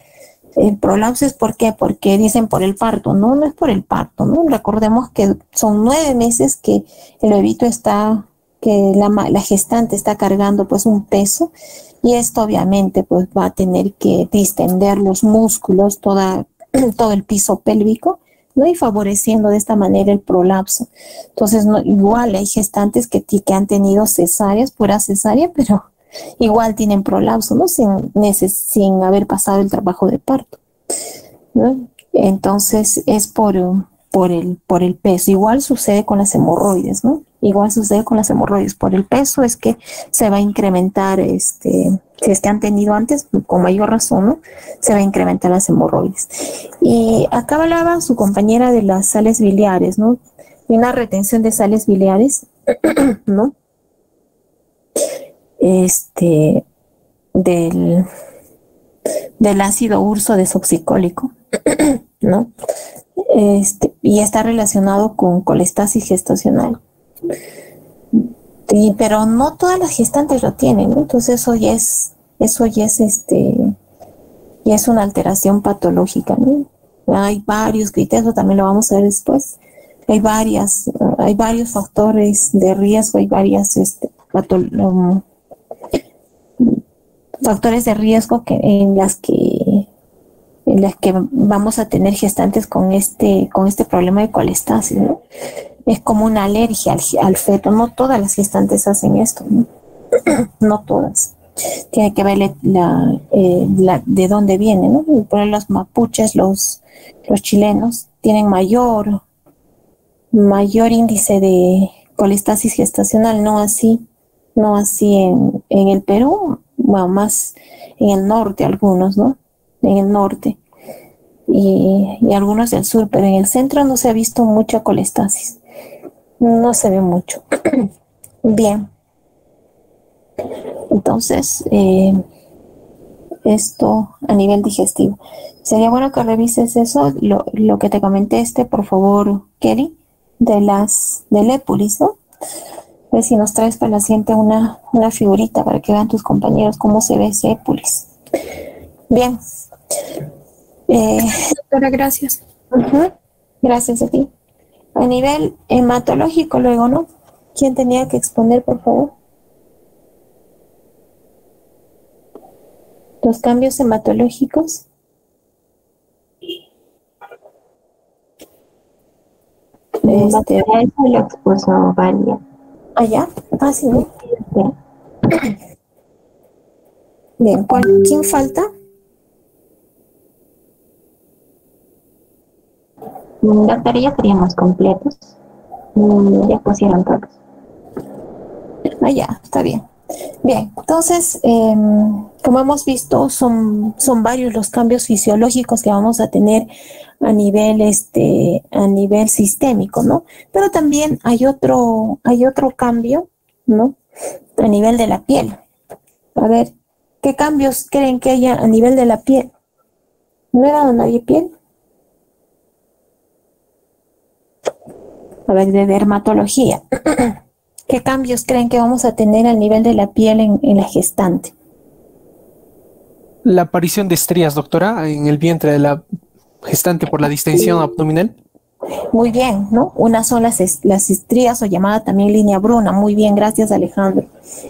el prolapso es ¿por qué? Porque dicen por el parto. No es por el parto, ¿no? Recordemos que son 9 meses que el bebito que la gestante está cargando pues un peso, y esto obviamente pues va a tener que distender los músculos, todo el piso pélvico, ¿no? Y favoreciendo de esta manera el prolapso. Entonces, igual hay gestantes que han tenido cesáreas, pura cesárea, pero igual tienen prolapso, ¿no? Sin haber pasado el trabajo de parto, ¿no? Entonces, es por el peso. Igual sucede con las hemorroides, ¿no? Igual sucede con las hemorroides. Por el peso es que se va a incrementar, si es que han tenido antes, con mayor razón, ¿no? Se va a incrementar las hemorroides. Y acá hablaba su compañera de las sales biliares, ¿no? Y una retención de sales biliares, ¿no? Del ácido urso desoxicólico, ¿no? Y está relacionado con colestasis gestacional. Pero no todas las gestantes lo tienen, ¿no? Entonces eso ya es una alteración patológica, ¿no? Hay varios criterios, también lo vamos a ver después. Hay varios factores de riesgo, hay varias factores de riesgo en las que vamos a tener gestantes con este problema de colestasis, ¿no? Es como una alergia al feto. No todas las gestantes hacen esto, ¿no? No todas. Tiene que ver de dónde viene, ¿no? Por ejemplo, los mapuches, los chilenos tienen mayor índice de colestasis gestacional, no así en el Perú, bueno, más en el norte algunos, ¿no? En el norte y algunos del sur, pero en el centro no se ha visto mucha colestasis, no se ve mucho. Bien, entonces esto a nivel digestivo. Sería bueno que revises eso, lo que te comenté, por favor, Kelly, del épulis, ¿no? A ver si nos traes para la siguiente una figurita para que vean tus compañeros cómo se ve ese épulis. Bien. Doctora, gracias. Gracias a ti. A nivel hematológico luego, ¿no? ¿Quién tenía que exponer, por favor? Los cambios hematológicos. Eso lo expuso Valia. ¿Allá? Ah, sí, ¿no? Bien, ¿quién falta? Doctora, ya estaríamos completos. Ya pusieron todos. Ah, ya, está bien. Bien, entonces, como hemos visto, son varios los cambios fisiológicos que vamos a tener a nivel sistémico, ¿no? Pero también hay otro cambio, ¿no? A nivel de la piel. A ver, ¿qué cambios creen que haya a nivel de la piel? ¿No he dado a nadie piel? A ver, de dermatología. ¿Qué cambios creen que vamos a tener al nivel de la piel en la gestante? La aparición de estrías, doctora, en el vientre de la gestante por la distensión abdominal. Muy bien, ¿no? Unas son las estrías o llamada también línea Bruna. Muy bien, gracias, Alejandro.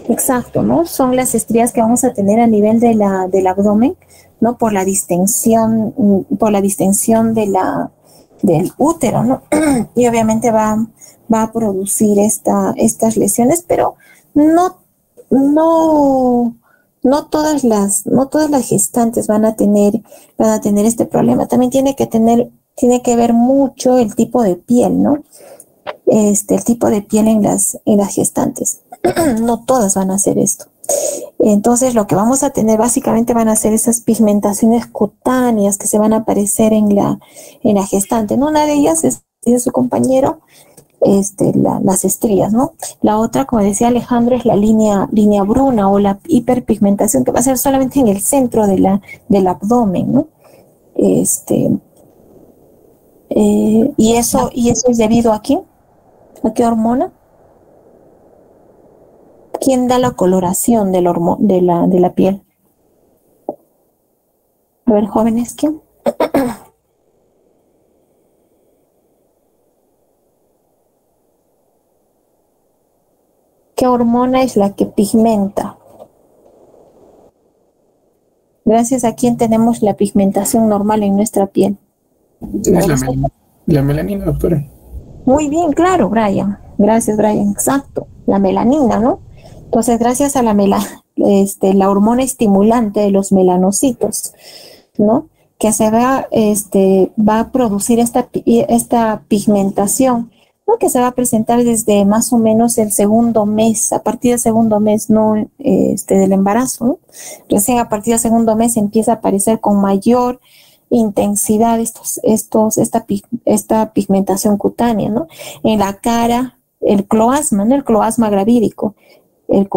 Exacto, ¿no? Son las estrías que vamos a tener a nivel del abdomen, ¿no? Por la distensión del útero, ¿no? Y obviamente va a producir estas lesiones, pero no todas las gestantes van a tener este problema. También tiene que ver mucho el tipo de piel, ¿no? El tipo de piel en las gestantes. No todas van a hacer esto. Entonces, lo que vamos a tener básicamente van a ser esas pigmentaciones cutáneas que se van a aparecer en la gestante, ¿no? Una de ellas es de su compañero, las estrías, ¿no? La otra, como decía Alejandro, es la línea Bruna o la hiperpigmentación, que va a ser solamente en el centro del abdomen, ¿no? Y eso es debido a quién? ¿A qué hormona? ¿Quién da la coloración de la piel? A ver, jóvenes, ¿quién? ¿Qué hormona es la que pigmenta? Gracias a quién tenemos la pigmentación normal en nuestra piel. Es la melanina, doctora. Muy bien, claro, Brian. Gracias, Brian. Exacto, la melanina, ¿no? Entonces, gracias a la hormona estimulante de los melanocitos, ¿no? Que va a producir esta pigmentación, ¿no? Que se va a presentar desde más o menos el segundo mes, a partir del segundo mes, ¿no? Del embarazo, ¿no? Recién a partir del segundo mes empieza a aparecer con mayor intensidad esta pigmentación cutánea, ¿no? En la cara, el cloasma, ¿no? El cloasma gravídico. El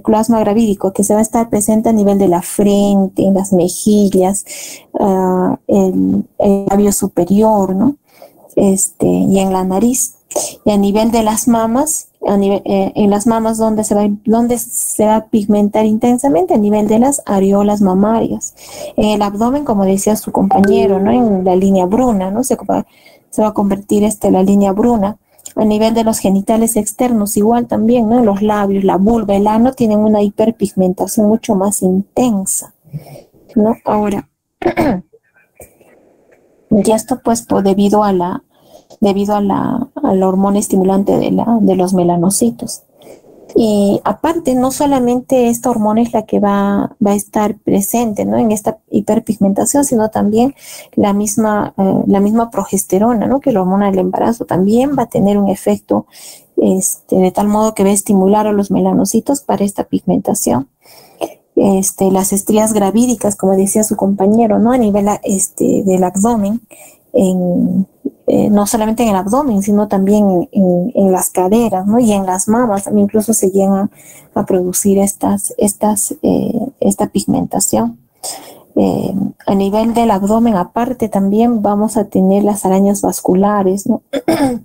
cloasma gravídico que se va a estar presente a nivel de la frente, en las mejillas, el labio superior, ¿no? Y en la nariz. Y a nivel de las mamas, en las mamas donde se va a pigmentar intensamente, a nivel de las areolas mamarias. En el abdomen, como decía su compañero, ¿no? En la línea Bruna, ¿no? Se va a convertir la línea Bruna. A nivel de los genitales externos, igual también, ¿no? Los labios, la vulva, el ano tienen una hiperpigmentación mucho más intensa, ¿no? Ahora, y esto pues debido a la hormona estimulante de los melanocitos. Y aparte, no solamente esta hormona es la que va a estar presente, ¿no? En esta hiperpigmentación, sino también la misma progesterona, ¿no? Que la hormona del embarazo también va a tener un efecto de tal modo que va a estimular a los melanocitos para esta pigmentación. Las estrías gravídicas, como decía su compañero, ¿no? A nivel del abdomen, no solamente en el abdomen, sino también en las caderas, ¿no? Y en las mamas también incluso se llegan a producir esta pigmentación. A nivel del abdomen, aparte, también vamos a tener las arañas vasculares, ¿no?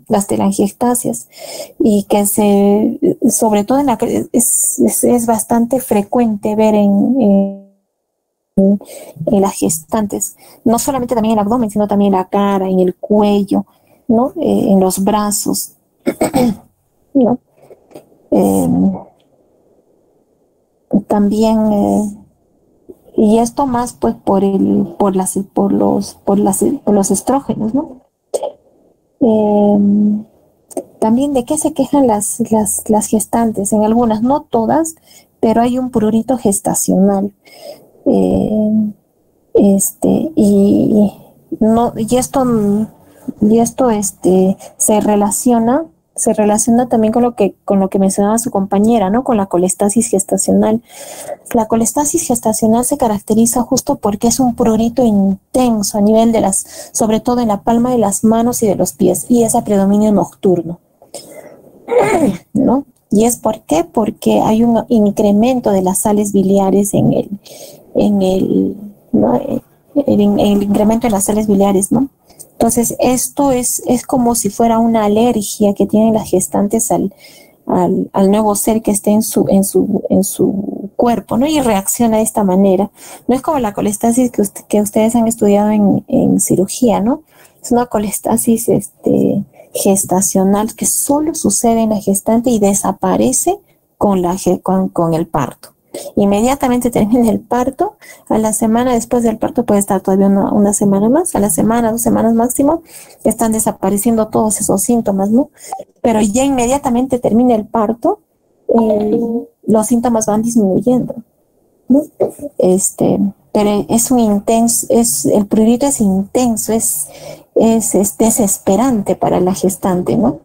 Las telangiectasias, y que sobre todo es bastante frecuente ver en las gestantes, no solamente también en el abdomen, sino también en la cara, en el cuello, ¿no? En los brazos, ¿no? También y esto más pues por los estrógenos, ¿no? También de qué se quejan las gestantes, en algunas, no todas, pero hay un prurito gestacional. Y esto se relaciona también con lo que mencionaba su compañera, ¿no? Con la colestasis gestacional. La colestasis gestacional se caracteriza justo porque es un prurito intenso a nivel sobre todo en la palma de las manos y de los pies, y es a predominio nocturno, ¿no? ¿Y es por qué? Porque hay un incremento de las sales biliares ¿no? el incremento de las sales biliares, ¿no? Entonces, esto es como si fuera una alergia que tienen las gestantes al nuevo ser que esté en su cuerpo, ¿no? Y reacciona de esta manera. No es como la colestasis que ustedes han estudiado en cirugía, ¿no? Es una colestasis gestacional que solo sucede en la gestante y desaparece con el parto. Inmediatamente termina el parto, a la semana después del parto puede estar todavía una semana más, a la semana, 2 semanas máximo, están desapareciendo todos esos síntomas, ¿no? Pero ya inmediatamente termina el parto, los síntomas van disminuyendo, ¿no? Pero el prurito es intenso, es desesperante para la gestante, ¿no?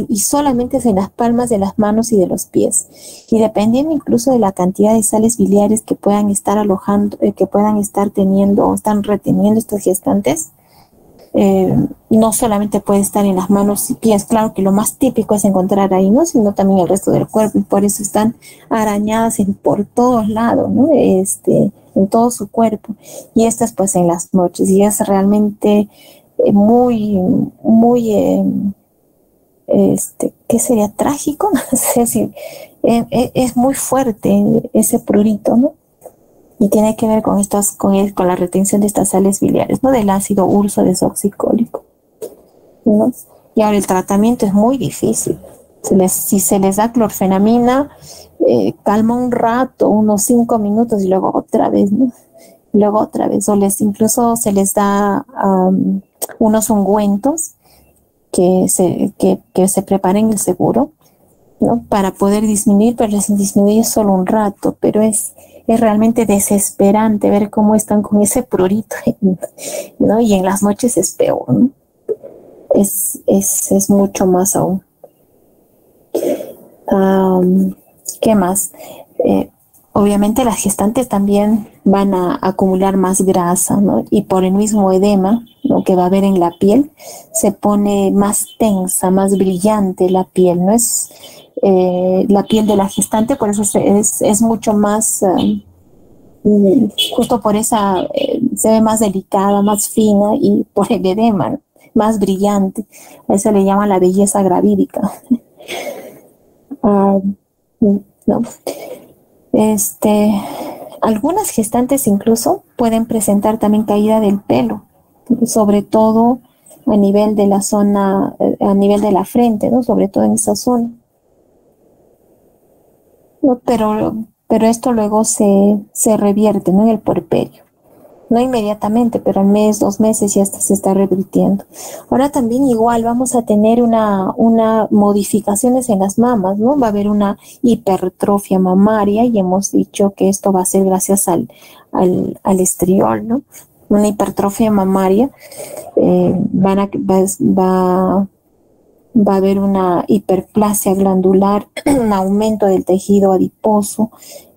Y solamente es en las palmas de las manos y de los pies. Y dependiendo incluso de la cantidad de sales biliares que puedan estar que puedan estar teniendo o están reteniendo estas gestantes, no solamente puede estar en las manos y pies, claro que lo más típico es encontrar ahí, ¿no? Sino también el resto del cuerpo, y por eso están arañadas por todos lados, ¿no? En todo su cuerpo. Y estas pues en las noches, y es realmente muy, muy... ¿qué sería? Trágico, no sé si es muy fuerte ese prurito, ¿no? Y tiene que ver con la retención de estas sales biliares, ¿no? Del ácido urso desoxicólico, ¿no? Y ahora el tratamiento es muy difícil. Si se les da clorfenamina, calma un rato, unos 5 minutos, y luego otra vez, ¿no? Luego otra vez, incluso se les da unos ungüentos que se preparen el seguro, ¿no? Para poder disminuir, pero les disminuye solo un rato, pero es realmente desesperante ver cómo están con ese prurito, ¿no? Y en las noches es peor, ¿no? Es mucho más aún. ¿Qué más? Obviamente las gestantes también van a acumular más grasa, ¿no? Y por el mismo edema, ¿no?, que va a haber en la piel, se pone más tensa, más brillante la piel, ¿no? Es la piel de la gestante, por eso es mucho más, justo por esa, se ve más delicada, más fina, y por el edema, ¿no?, más brillante. A eso le llaman la belleza gravídica. ¿No? Algunas gestantes incluso pueden presentar también caída del pelo, sobre todo a nivel de la zona, a nivel de la frente, ¿no? Sobre todo en esa zona. ¿No? Pero esto luego se revierte, ¿no?, en el puerperio. No inmediatamente, pero al mes, 2 meses ya se está revirtiendo. Ahora también igual vamos a tener una modificaciones en las mamas, ¿no? Va a haber una hipertrofia mamaria, y hemos dicho que esto va a ser gracias al estriol, ¿no? Una hipertrofia mamaria, va a haber una hiperplasia glandular, un aumento del tejido adiposo,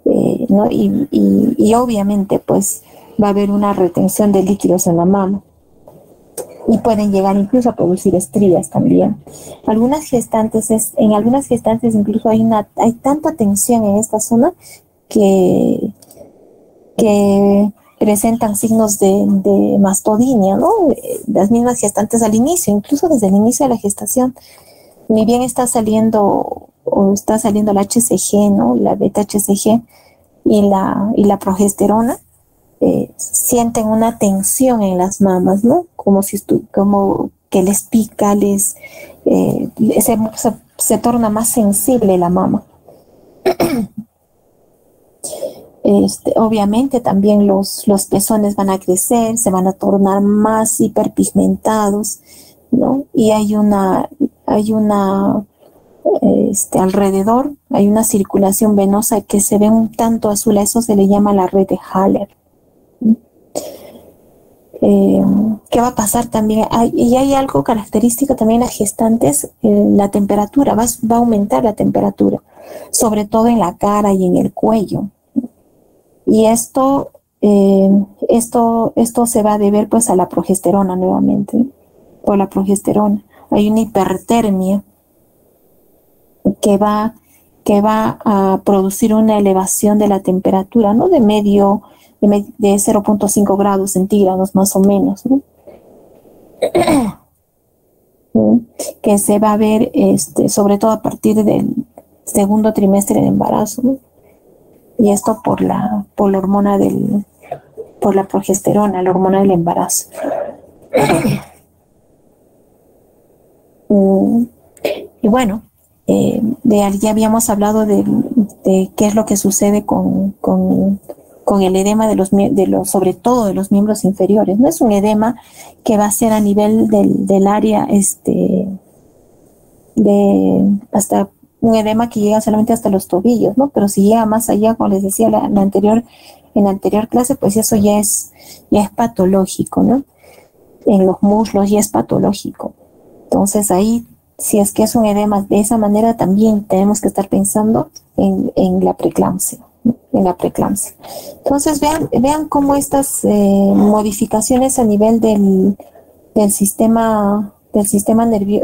¿no? Y obviamente pues va a haber una retención de líquidos en la mama, y pueden llegar incluso a producir estrías también. En algunas gestantes incluso hay tanta tensión en esta zona que presentan signos de mastodinia, ¿no? Las mismas gestantes al inicio, incluso desde el inicio de la gestación, ni bien está saliendo la HCG, ¿no? La beta-HCG y la progesterona, sienten una tensión en las mamas, ¿no? Como que les pica, se torna más sensible la mama. Obviamente también los pezones van a crecer, se van a tornar más hiperpigmentados, ¿no? Y hay una alrededor, hay una circulación venosa que se ve un tanto azul, a eso se le llama la red de Haller. ¿Qué va a pasar también? Y hay algo característico también en las gestantes, la temperatura, va a aumentar la temperatura, sobre todo en la cara y en el cuello. Y esto se va a deber pues a la progesterona nuevamente, ¿no? Por la progesterona. Hay una hipertermia que va a producir una elevación de la temperatura, ¿no? De 0.5 grados centígrados más o menos, ¿no? Que se va a ver sobre todo a partir del segundo trimestre de embarazo, ¿no? Y esto por la hormona por la progesterona, la hormona del embarazo. Y bueno, ya habíamos hablado de qué es lo que sucede con el edema sobre todo de los miembros inferiores. No es un edema que va a ser a nivel del área, hasta un edema que llega solamente hasta los tobillos, ¿no? Pero si llega más allá, como les decía en la anterior clase, pues eso ya es patológico, ¿no? En los muslos ya es patológico. Entonces ahí, si es que es un edema de esa manera, también tenemos que estar pensando en la preeclampsia, ¿no? En la preeclampsia. Entonces vean cómo estas modificaciones a nivel del sistema nervioso,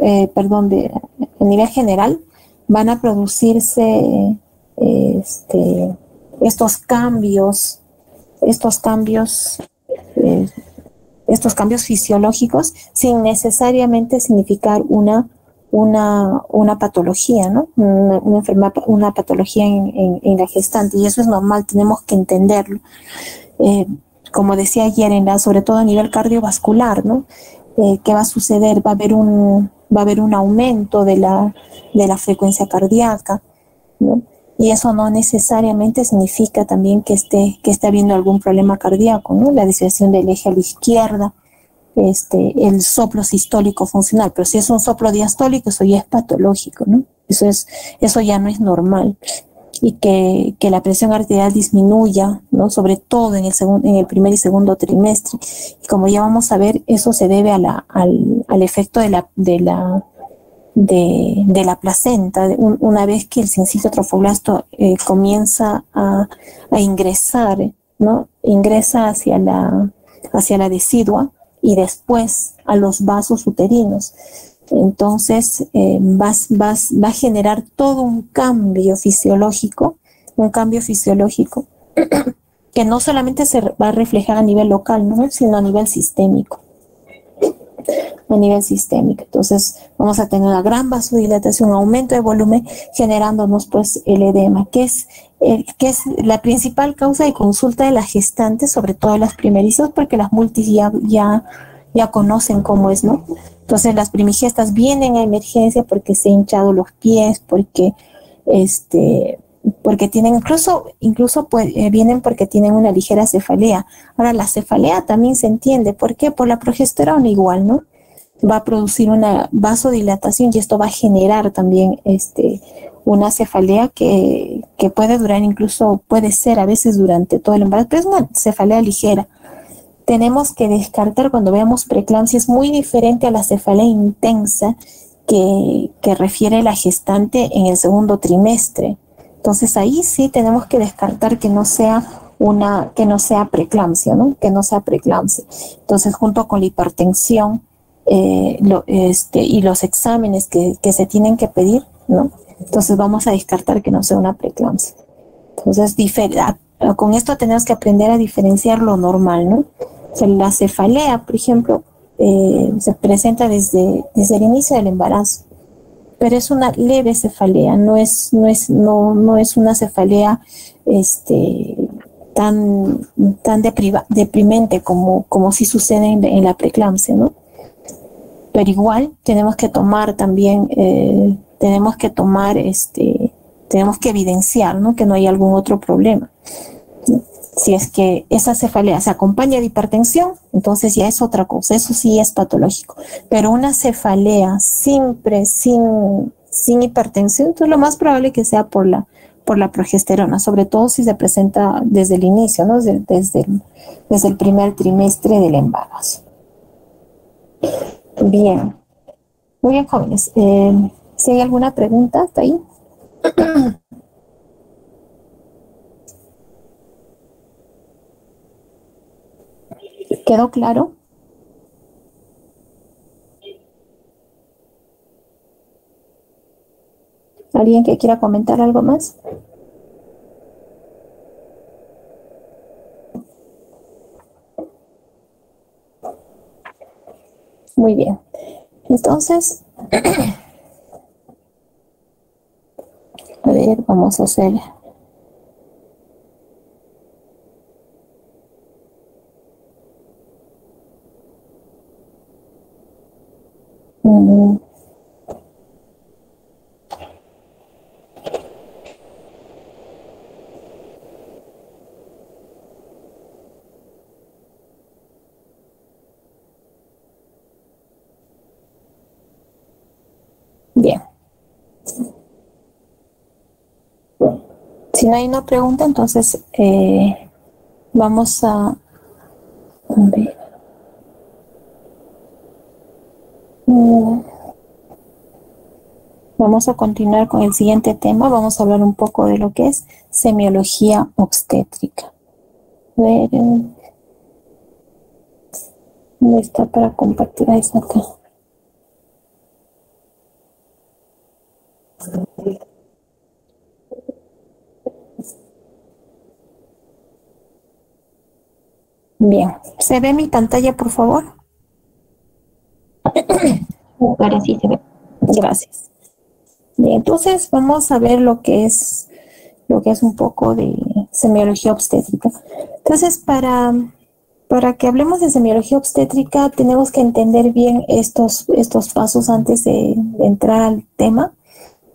a nivel general, van a producirse estos cambios fisiológicos sin necesariamente significar una patología, ¿no? Una patología en la gestante, y eso es normal, tenemos que entenderlo. Como decía ayer, sobre todo a nivel cardiovascular, ¿no? ¿Qué va a suceder? Va a haber un aumento de la frecuencia cardíaca, ¿no? Y eso no necesariamente significa también que esté habiendo algún problema cardíaco, ¿no? La desviación del eje a la izquierda, el soplo sistólico funcional, pero si es un soplo diastólico, eso ya es patológico, ¿no? Eso ya no es normal. Y que la presión arterial disminuya, ¿no? Sobre todo en el primer y segundo trimestre. Y como ya vamos a ver, eso se debe al efecto de la placenta. Una vez que el sincito trofoblasto comienza a ingresar, ¿no? Ingresa hacia la decidua y después a los vasos uterinos. Entonces va a generar todo un cambio fisiológico que no solamente se va a reflejar a nivel local, ¿no? Sino a nivel sistémico. Entonces vamos a tener una gran vasodilatación, aumento de volumen, generándonos pues el edema, que es la principal causa de consulta de las gestantes, sobre todo las primerizas, porque las multis ya conocen cómo es, ¿no? Entonces las primigestas vienen a emergencia porque se han hinchado los pies, porque tienen incluso vienen porque tienen una ligera cefalea. Ahora la cefalea también se entiende, ¿por qué? Por la progesterona igual, ¿no? Va a producir una vasodilatación y esto va a generar también una cefalea que puede durar, incluso puede ser a veces durante todo el embarazo, pero es una cefalea ligera. Tenemos que descartar cuando veamos preeclampsia, es muy diferente a la cefalea intensa que refiere la gestante en el segundo trimestre. Entonces ahí sí tenemos que descartar que no sea preeclampsia, ¿no? Que no sea preeclampsia. Entonces junto con la hipertensión y los exámenes que se tienen que pedir, ¿no? Entonces vamos a descartar que no sea una preeclampsia. Entonces con esto tenemos que aprender a diferenciar lo normal, ¿no? O sea, la cefalea, por ejemplo, se presenta desde el inicio del embarazo, pero es una leve cefalea, no es una cefalea tan deprimente como si sucede en la preeclampsia, ¿no? Pero igual tenemos que tomar también, tenemos que evidenciar, ¿no? Que no hay algún otro problema. Si es que esa cefalea se acompaña de hipertensión, entonces ya es otra cosa, eso sí es patológico. Pero una cefalea sin hipertensión, entonces lo más probable que sea por la progesterona, sobre todo si se presenta desde el inicio, ¿no? Desde el primer trimestre del embarazo. Bien. Muy bien, jóvenes. Si hay alguna pregunta, ¿está ahí? ¿Quedó claro? ¿Alguien que quiera comentar algo más? Muy bien. Entonces, a ver, vamos a hacer... Bien. Si no hay una pregunta, entonces vamos a ver. Vamos a continuar con el siguiente tema. Vamos a hablar un poco de lo que es semiología obstétrica. A ver, ¿dónde está para compartir? Ahí está acá. Bien, ¿se ve mi pantalla, por favor? Ahora sí se ve. Gracias. Bien, entonces vamos a ver lo que es un poco de semiología obstétrica. Entonces, para que hablemos de semiología obstétrica, tenemos que entender bien estos pasos antes de entrar al tema,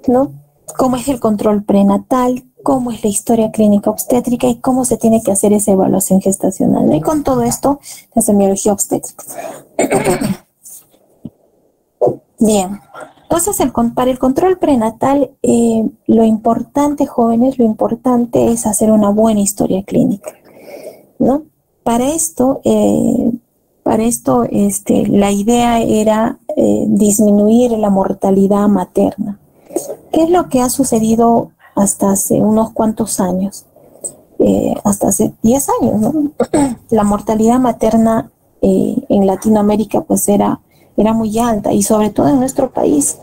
¿no? Cómo es el control prenatal, cómo es la historia clínica obstétrica y cómo se tiene que hacer esa evaluación gestacional, ¿no? Y con todo esto, la semiología obstétrica. Bien, entonces para el control prenatal, lo importante, jóvenes, lo importante es hacer una buena historia clínica, ¿no? Para esto, la idea era disminuir la mortalidad materna. ¿Qué es lo que ha sucedido hasta hace unos cuantos años? Hasta hace 10 años, ¿no? La mortalidad materna en Latinoamérica pues era muy alta, y sobre todo en nuestro país.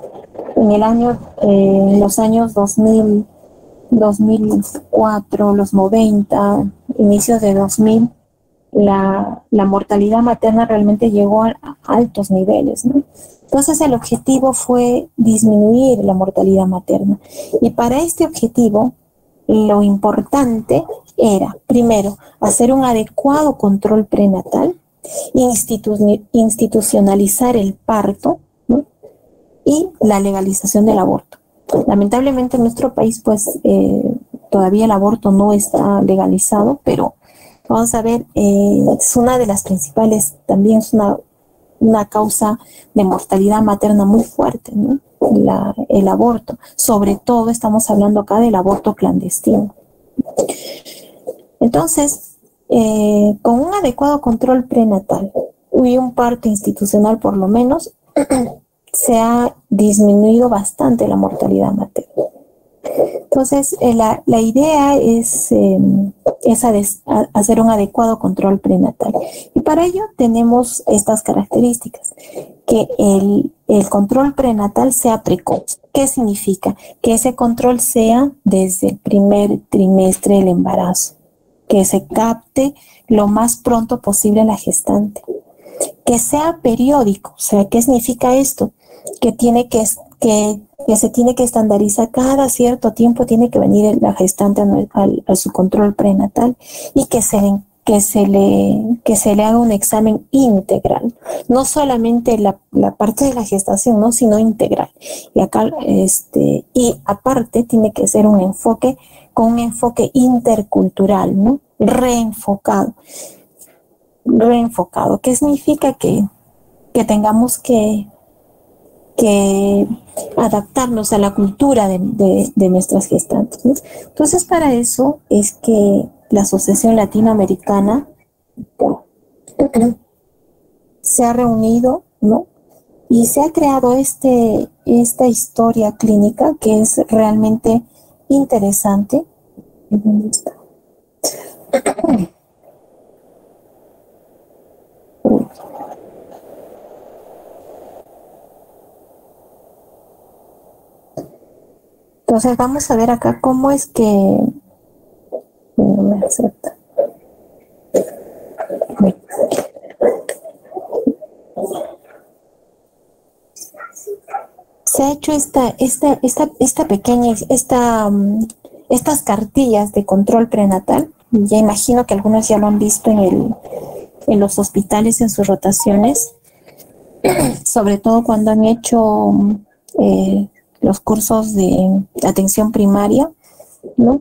En los años 2000, 2004, los 90, inicios de 2000, la mortalidad materna realmente llegó a altos niveles, ¿no? Entonces el objetivo fue disminuir la mortalidad materna. Y para este objetivo, lo importante era, primero, hacer un adecuado control prenatal, institucionalizar el parto, ¿no? Y la legalización del aborto. Lamentablemente en nuestro país, pues, todavía el aborto no está legalizado, pero vamos a ver, es una de las principales, también es una causa de mortalidad materna muy fuerte, ¿no? El aborto. Sobre todo estamos hablando acá del aborto clandestino. Entonces, con un adecuado control prenatal y un parto institucional por lo menos, se ha disminuido bastante la mortalidad materna. Entonces, la idea es hacer un adecuado control prenatal. Y para ello tenemos estas características: que el control prenatal sea precoz. ¿Qué significa? Que ese control sea desde el primer trimestre del embarazo, que se capte lo más pronto posible la gestante. Que sea periódico, o sea, ¿qué significa esto? Que se tiene que estandarizar cada cierto tiempo, tiene que venir la gestante a su control prenatal y que se le haga un examen integral, no solamente la parte de la gestación, ¿no? Sino integral. Y acá, y aparte tiene que ser un enfoque con un enfoque intercultural, ¿no? Reenfocado. ¿Qué significa? Que tengamos que adaptarnos a la cultura de nuestras gestantes, ¿no? Entonces, para eso es que la Asociación Latinoamericana se ha reunido, ¿no? Y se ha creado esta historia clínica que es realmente interesante. ¿Dónde está? Entonces vamos a ver acá cómo es que no me acepta. Se ha hecho estas cartillas de control prenatal. Ya imagino que algunos ya lo han visto en los hospitales en sus rotaciones, sobre todo cuando han hecho los cursos de atención primaria, ¿no?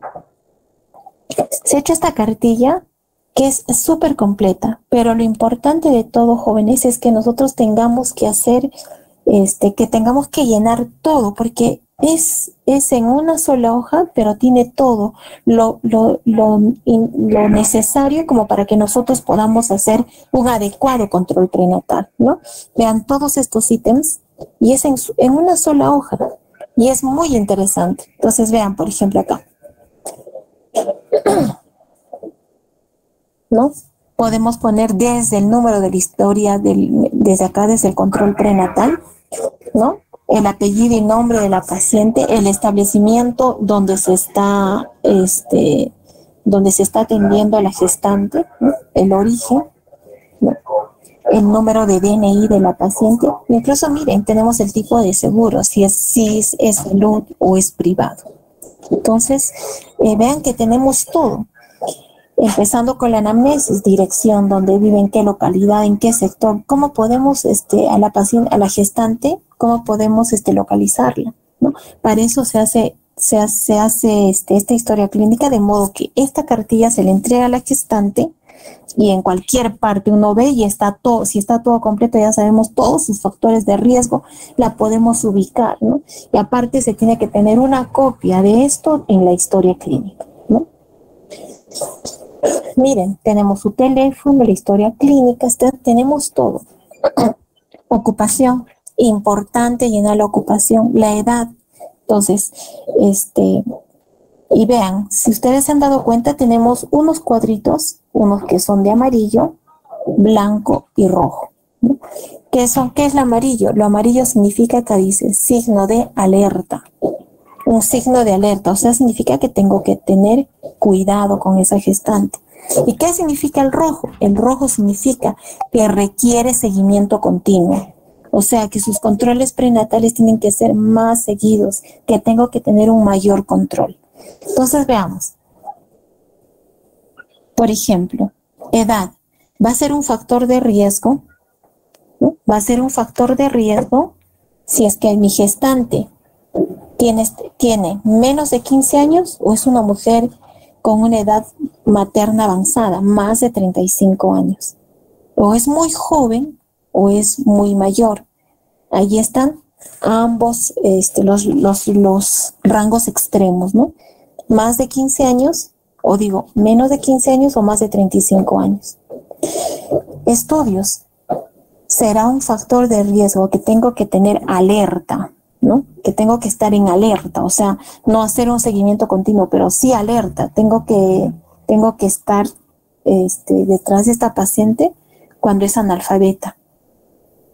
Se ha hecho esta cartilla que es súper completa, pero lo importante de todo, jóvenes, es que nosotros tengamos que hacer, que tengamos que llenar todo, porque es en una sola hoja, pero tiene todo lo necesario como para que nosotros podamos hacer un adecuado control prenatal, ¿no? Vean todos estos ítems y es en una sola hoja y es muy interesante. Entonces vean, por ejemplo, acá, ¿no? Podemos poner desde el número de la historia, desde acá, desde el control prenatal, ¿no? El apellido y nombre de la paciente, el establecimiento donde se está atendiendo a la gestante, ¿no? El origen, ¿no? El número de DNI de la paciente. Incluso, miren, tenemos el tipo de seguro, si es salud o es privado. Entonces, vean que tenemos todo. Empezando con la anamnesis, dirección, dónde vive, en qué localidad, en qué sector, cómo podemos a la paciente, a la gestante, cómo podemos localizarla, ¿no? Para eso se hace esta historia clínica, de modo que esta cartilla se le entrega a la gestante y en cualquier parte uno ve y está todo, si está todo completo, ya sabemos todos sus factores de riesgo, la podemos ubicar, ¿no? Y aparte se tiene que tener una copia de esto en la historia clínica, ¿no? Miren, tenemos su teléfono, la historia clínica, tenemos todo. Ocupación, importante llenar la ocupación, la edad. Entonces, y vean, si ustedes se han dado cuenta, tenemos unos cuadritos, unos que son de amarillo, blanco y rojo, ¿no? ¿Qué es el amarillo? Lo amarillo significa, que dice signo de alerta. Un signo de alerta, o sea, significa que tengo que tener cuidado con esa gestante. ¿Y qué significa el rojo? El rojo significa que requiere seguimiento continuo. O sea, que sus controles prenatales tienen que ser más seguidos, que tengo que tener un mayor control. Entonces, veamos. Por ejemplo, edad. Va a ser un factor de riesgo, ¿no? Va a ser un factor de riesgo si es que mi gestante tiene menos de 15 años o es una mujer con una edad materna avanzada, más de 35 años. O es muy joven o es muy mayor. Ahí están ambos los rangos extremos, ¿no? Más de 15 años, o digo, menos de 15 años o más de 35 años. Estudios. Será un factor de riesgo que tengo que tener alerta, ¿no? Que tengo que estar en alerta, o sea, no hacer un seguimiento continuo, pero sí alerta. Tengo que estar detrás de esta paciente cuando es analfabeta,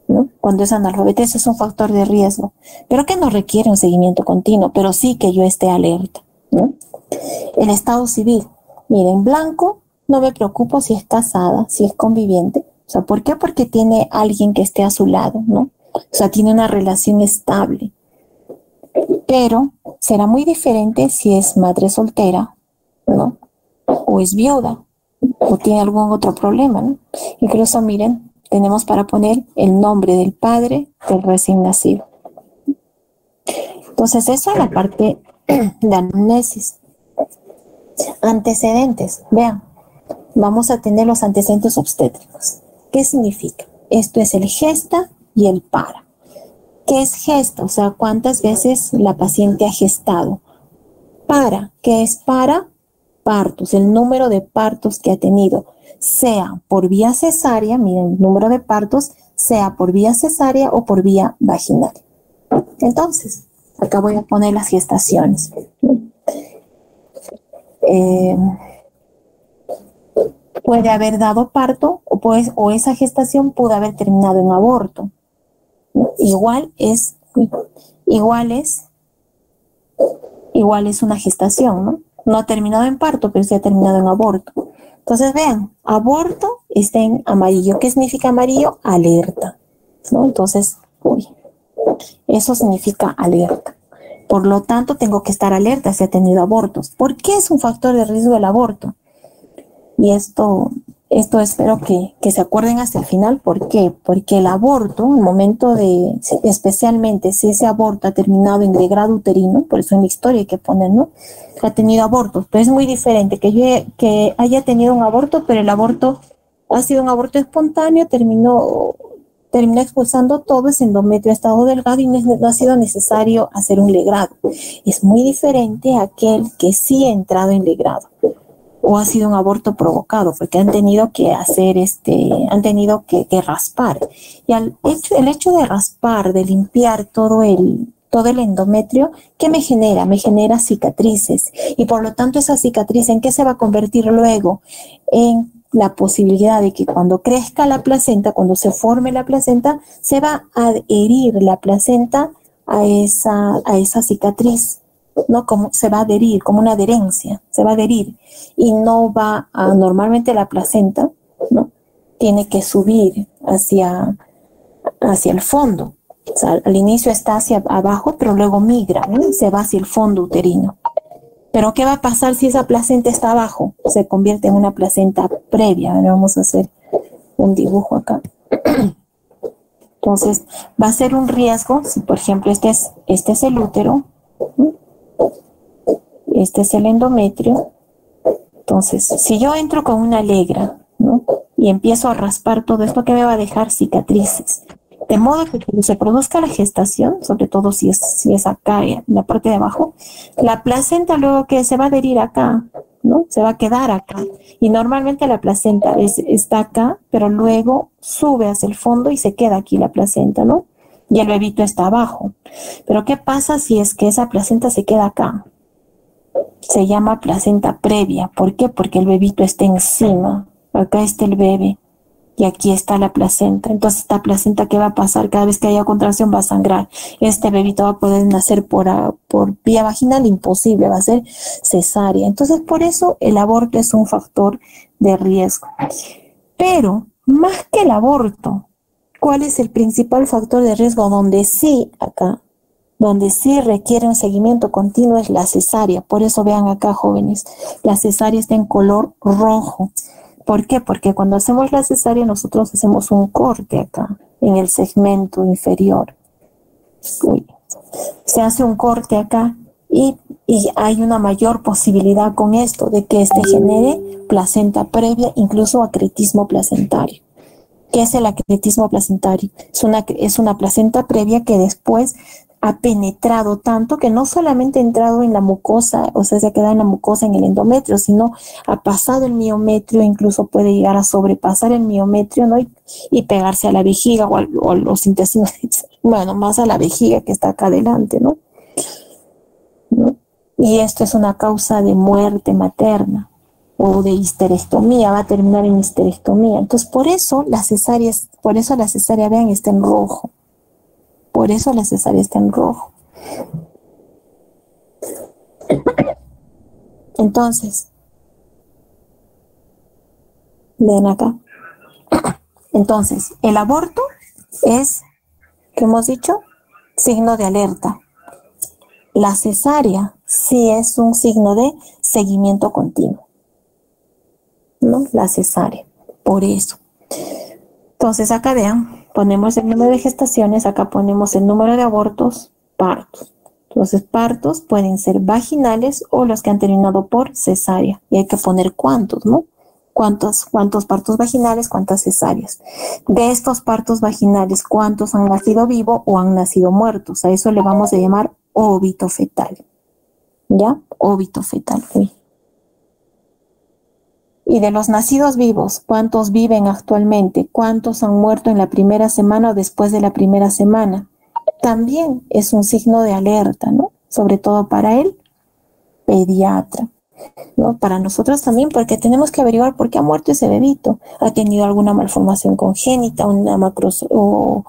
¿no? Cuando es analfabeta, eso es un factor de riesgo, pero que no requiere un seguimiento continuo, pero sí que yo esté alerta, ¿no? El estado civil, miren, blanco no me preocupo si es casada, si es conviviente. O sea, ¿por qué? Porque tiene alguien que esté a su lado, ¿no? O sea, tiene una relación estable. Pero será muy diferente si es madre soltera, ¿no? O es viuda, o tiene algún otro problema, ¿no? Incluso, miren, tenemos para poner el nombre del padre del recién nacido. Entonces, eso es la parte de anamnesis. Antecedentes, vean, vamos a tener los antecedentes obstétricos. ¿Qué significa? Esto es el gesta y el para. ¿Qué es gesta? O sea, ¿cuántas veces la paciente ha gestado? Para, ¿qué es para? Partos, el número de partos que ha tenido, sea por vía cesárea, miren, el número de partos, sea por vía cesárea o por vía vaginal. Entonces, acá voy a poner las gestaciones. Puede haber dado parto o esa gestación pudo haber terminado en aborto. Igual es una gestación, ¿no? No ha terminado en parto, pero sí ha terminado en aborto. Entonces, vean, aborto está en amarillo. ¿Qué significa amarillo? Alerta, ¿no? Entonces, eso significa alerta. Por lo tanto, tengo que estar alerta si ha tenido abortos. ¿Por qué es un factor de riesgo el aborto? Y esto espero que se acuerden hasta el final. ¿Por qué? Porque el aborto, el momento de, especialmente si ese aborto ha terminado en degrado uterino, por eso en la historia hay que poner, ¿no? Ha tenido abortos, pero es muy diferente que haya tenido un aborto, pero el aborto ha sido un aborto espontáneo, terminó expulsando todo ese endometrio a estado delgado y no ha sido necesario hacer un legrado. Es muy diferente a aquel que sí ha entrado en legrado o ha sido un aborto provocado, porque han tenido que hacer han tenido que raspar. Y el hecho de raspar, de limpiar todo el endometrio, ¿qué me genera? Me genera cicatrices. Y por lo tanto, esa cicatriz, ¿en qué se va a convertir luego? En la posibilidad de que cuando crezca la placenta, cuando se forme la placenta, se va a adherir la placenta a esa cicatriz, ¿no? Como se va a adherir, como una adherencia, se va a adherir y no va a, normalmente la placenta, ¿no? Tiene que subir hacia el fondo. O sea, al inicio está hacia abajo, pero luego migra, ¿no? Y se va hacia el fondo uterino. Pero ¿qué va a pasar si esa placenta está abajo? Se convierte en una placenta previa. Ahora vamos a hacer un dibujo acá. Entonces, va a ser un riesgo si, por ejemplo, este es el útero, ¿no? Este es el endometrio. Entonces, si yo entro con una legra, ¿no? Y empiezo a raspar todo esto, ¿qué me va a dejar? Cicatrices. De modo que cuando se produzca la gestación, sobre todo si es acá en la parte de abajo, la placenta luego que se va a adherir acá, ¿no? Se va a quedar acá. Y normalmente la placenta está acá, pero luego sube hacia el fondo y se queda aquí la placenta, ¿no? Y el bebito está abajo. Pero ¿qué pasa si es que esa placenta se queda acá? Se llama placenta previa. ¿Por qué? Porque el bebito está encima. Acá está el bebé y aquí está la placenta. Entonces esta placenta, ¿qué va a pasar? Cada vez que haya contracción va a sangrar. Este bebito va a poder nacer por vía vaginal, imposible, va a ser cesárea. Entonces por eso el aborto es un factor de riesgo. Pero más que el aborto, ¿cuál es el principal factor de riesgo? Donde sí requiere un seguimiento continuo es la cesárea. Por eso vean acá, jóvenes, la cesárea está en color rojo. ¿Por qué? Porque cuando hacemos la cesárea nosotros hacemos un corte acá, en el segmento inferior. Se hace un corte acá y hay una mayor posibilidad con esto de que genere placenta previa, incluso acretismo placentario. ¿Qué es el acretismo placentario? Es una placenta previa que después ha penetrado tanto que no solamente ha entrado en la mucosa, o sea, se ha quedado en la mucosa, en el endometrio, sino ha pasado el miometrio, incluso puede llegar a sobrepasar el miometrio, ¿no? Y pegarse a la vejiga o a los intestinos, bueno, más a la vejiga que está acá adelante, ¿no? Y esto es una causa de muerte materna o de histerectomía, va a terminar en histerectomía. Entonces, por eso la cesárea, vean, está en rojo. Por eso la cesárea está en rojo. Entonces, Ven acá. Entonces, el aborto es, ¿qué hemos dicho? Signo de alerta. La cesárea sí es un signo de seguimiento continuo, ¿no? La cesárea, por eso. Entonces, acá vean, ponemos el número de gestaciones, acá ponemos el número de abortos, partos. Entonces, partos pueden ser vaginales o los que han terminado por cesárea. Y hay que poner cuántos, ¿no? ¿Cuántos partos vaginales, cuántas cesáreas? De estos partos vaginales, ¿cuántos han nacido vivos o han nacido muertos? A eso le vamos a llamar óbito fetal. ¿Ya? Óbito fetal. Uy. Y de los nacidos vivos, ¿cuántos viven actualmente? ¿Cuántos han muerto en la primera semana o después de la primera semana? También es un signo de alerta, ¿no? Sobre todo para el pediatra, ¿no? Para nosotros también, porque tenemos que averiguar por qué ha muerto ese bebito. ¿Ha tenido alguna malformación congénita, o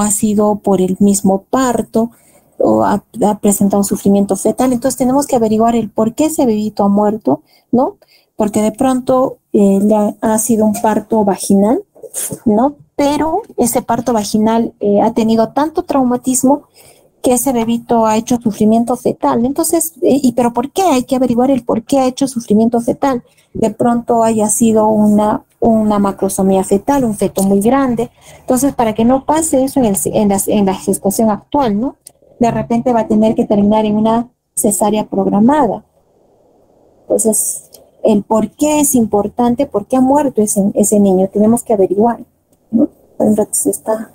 ha sido por el mismo parto, o ha presentado un sufrimiento fetal? Entonces tenemos que averiguar el por qué ese bebito ha muerto, ¿no? Porque de pronto ha sido un parto vaginal, ¿no? Pero ese parto vaginal ha tenido tanto traumatismo que ese bebito ha hecho sufrimiento fetal. Entonces, ¿pero por qué? Hay que averiguar el por qué ha hecho sufrimiento fetal. De pronto haya sido una macrosomía fetal, un feto muy grande. Entonces, para que no pase eso en la gestación actual, ¿no? De repente va a tener que terminar en una cesárea programada. Entonces, el por qué es importante, por qué ha muerto ese niño, tenemos que averiguar, ¿no? Entonces está...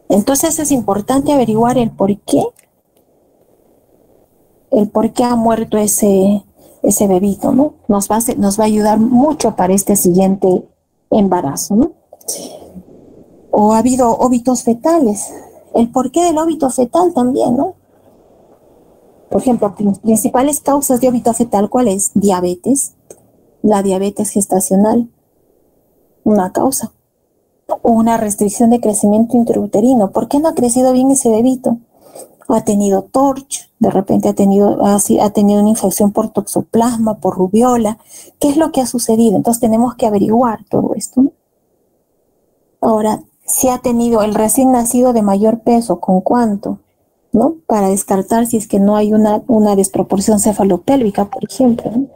Entonces es importante averiguar el por qué ha muerto ese bebito, ¿no? Nos va a ayudar mucho para este siguiente embarazo, ¿no? O ha habido óbitos fetales. El porqué del óbito fetal también, ¿no? Por ejemplo, principales causas de óbito fetal, ¿cuál es? Diabetes. La diabetes gestacional, una causa. O una restricción de crecimiento intrauterino. ¿Por qué no ha crecido bien ese bebito? Ha tenido TORCH, de repente ha tenido una infección por toxoplasma, por rubiola. ¿Qué es lo que ha sucedido? Entonces tenemos que averiguar todo esto, ¿no? Ahora, si ha tenido el recién nacido de mayor peso, ¿con cuánto? ¿No? Para descartar si es que no hay una desproporción cefalopélvica, por ejemplo, ¿no?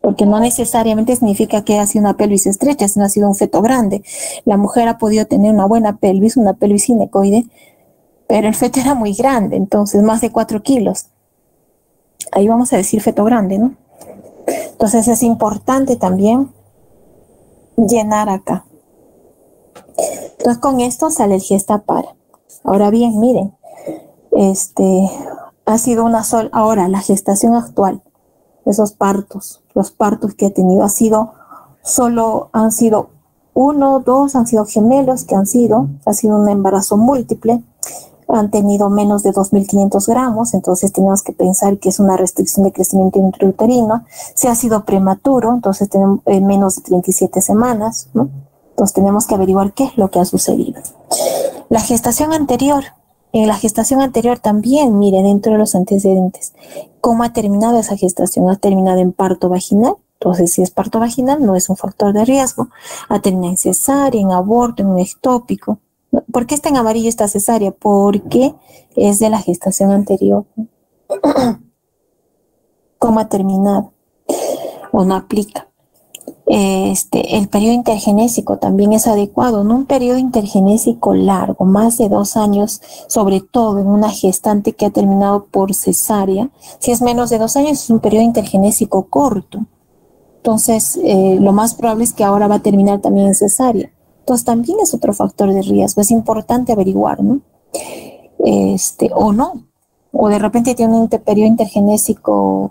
Porque no necesariamente significa que ha sido una pelvis estrecha, sino ha sido un feto grande. La mujer ha podido tener una buena pelvis, una pelvis ginecoide, pero el feto era muy grande, entonces más de 4 kilos. Ahí vamos a decir feto grande, ¿no? Entonces es importante también llenar acá. Entonces con esto sale el gestapara. Ahora bien, miren, ha sido una sola, ahora la gestación actual, esos partos, los partos que ha tenido, han sido 1, 2, han sido gemelos ha sido un embarazo múltiple, han tenido menos de 2.500 gramos, entonces tenemos que pensar que es una restricción de crecimiento intrauterino. Si ha sido prematuro, entonces tenemos menos de 37 semanas, ¿no? Entonces tenemos que averiguar qué es lo que ha sucedido. La gestación anterior, en la gestación anterior también, mire, dentro de los antecedentes, ¿cómo ha terminado esa gestación? ¿Ha terminado en parto vaginal? Entonces, si es parto vaginal, no es un factor de riesgo. ¿Ha terminado en cesárea, en aborto, en un ectópico? ¿Por qué está en amarillo esta cesárea? Porque es de la gestación anterior. ¿Cómo ha terminado? O no aplica. El periodo intergenésico también es adecuado, no un periodo intergenésico largo, más de 2 años, sobre todo en una gestante que ha terminado por cesárea. Si es menos de 2 años, es un periodo intergenésico corto. Entonces, lo más probable es que ahora va a terminar también en cesárea. Entonces, también es otro factor de riesgo. Es importante averiguar, ¿no? O no. O de repente tiene un periodo intergenésico,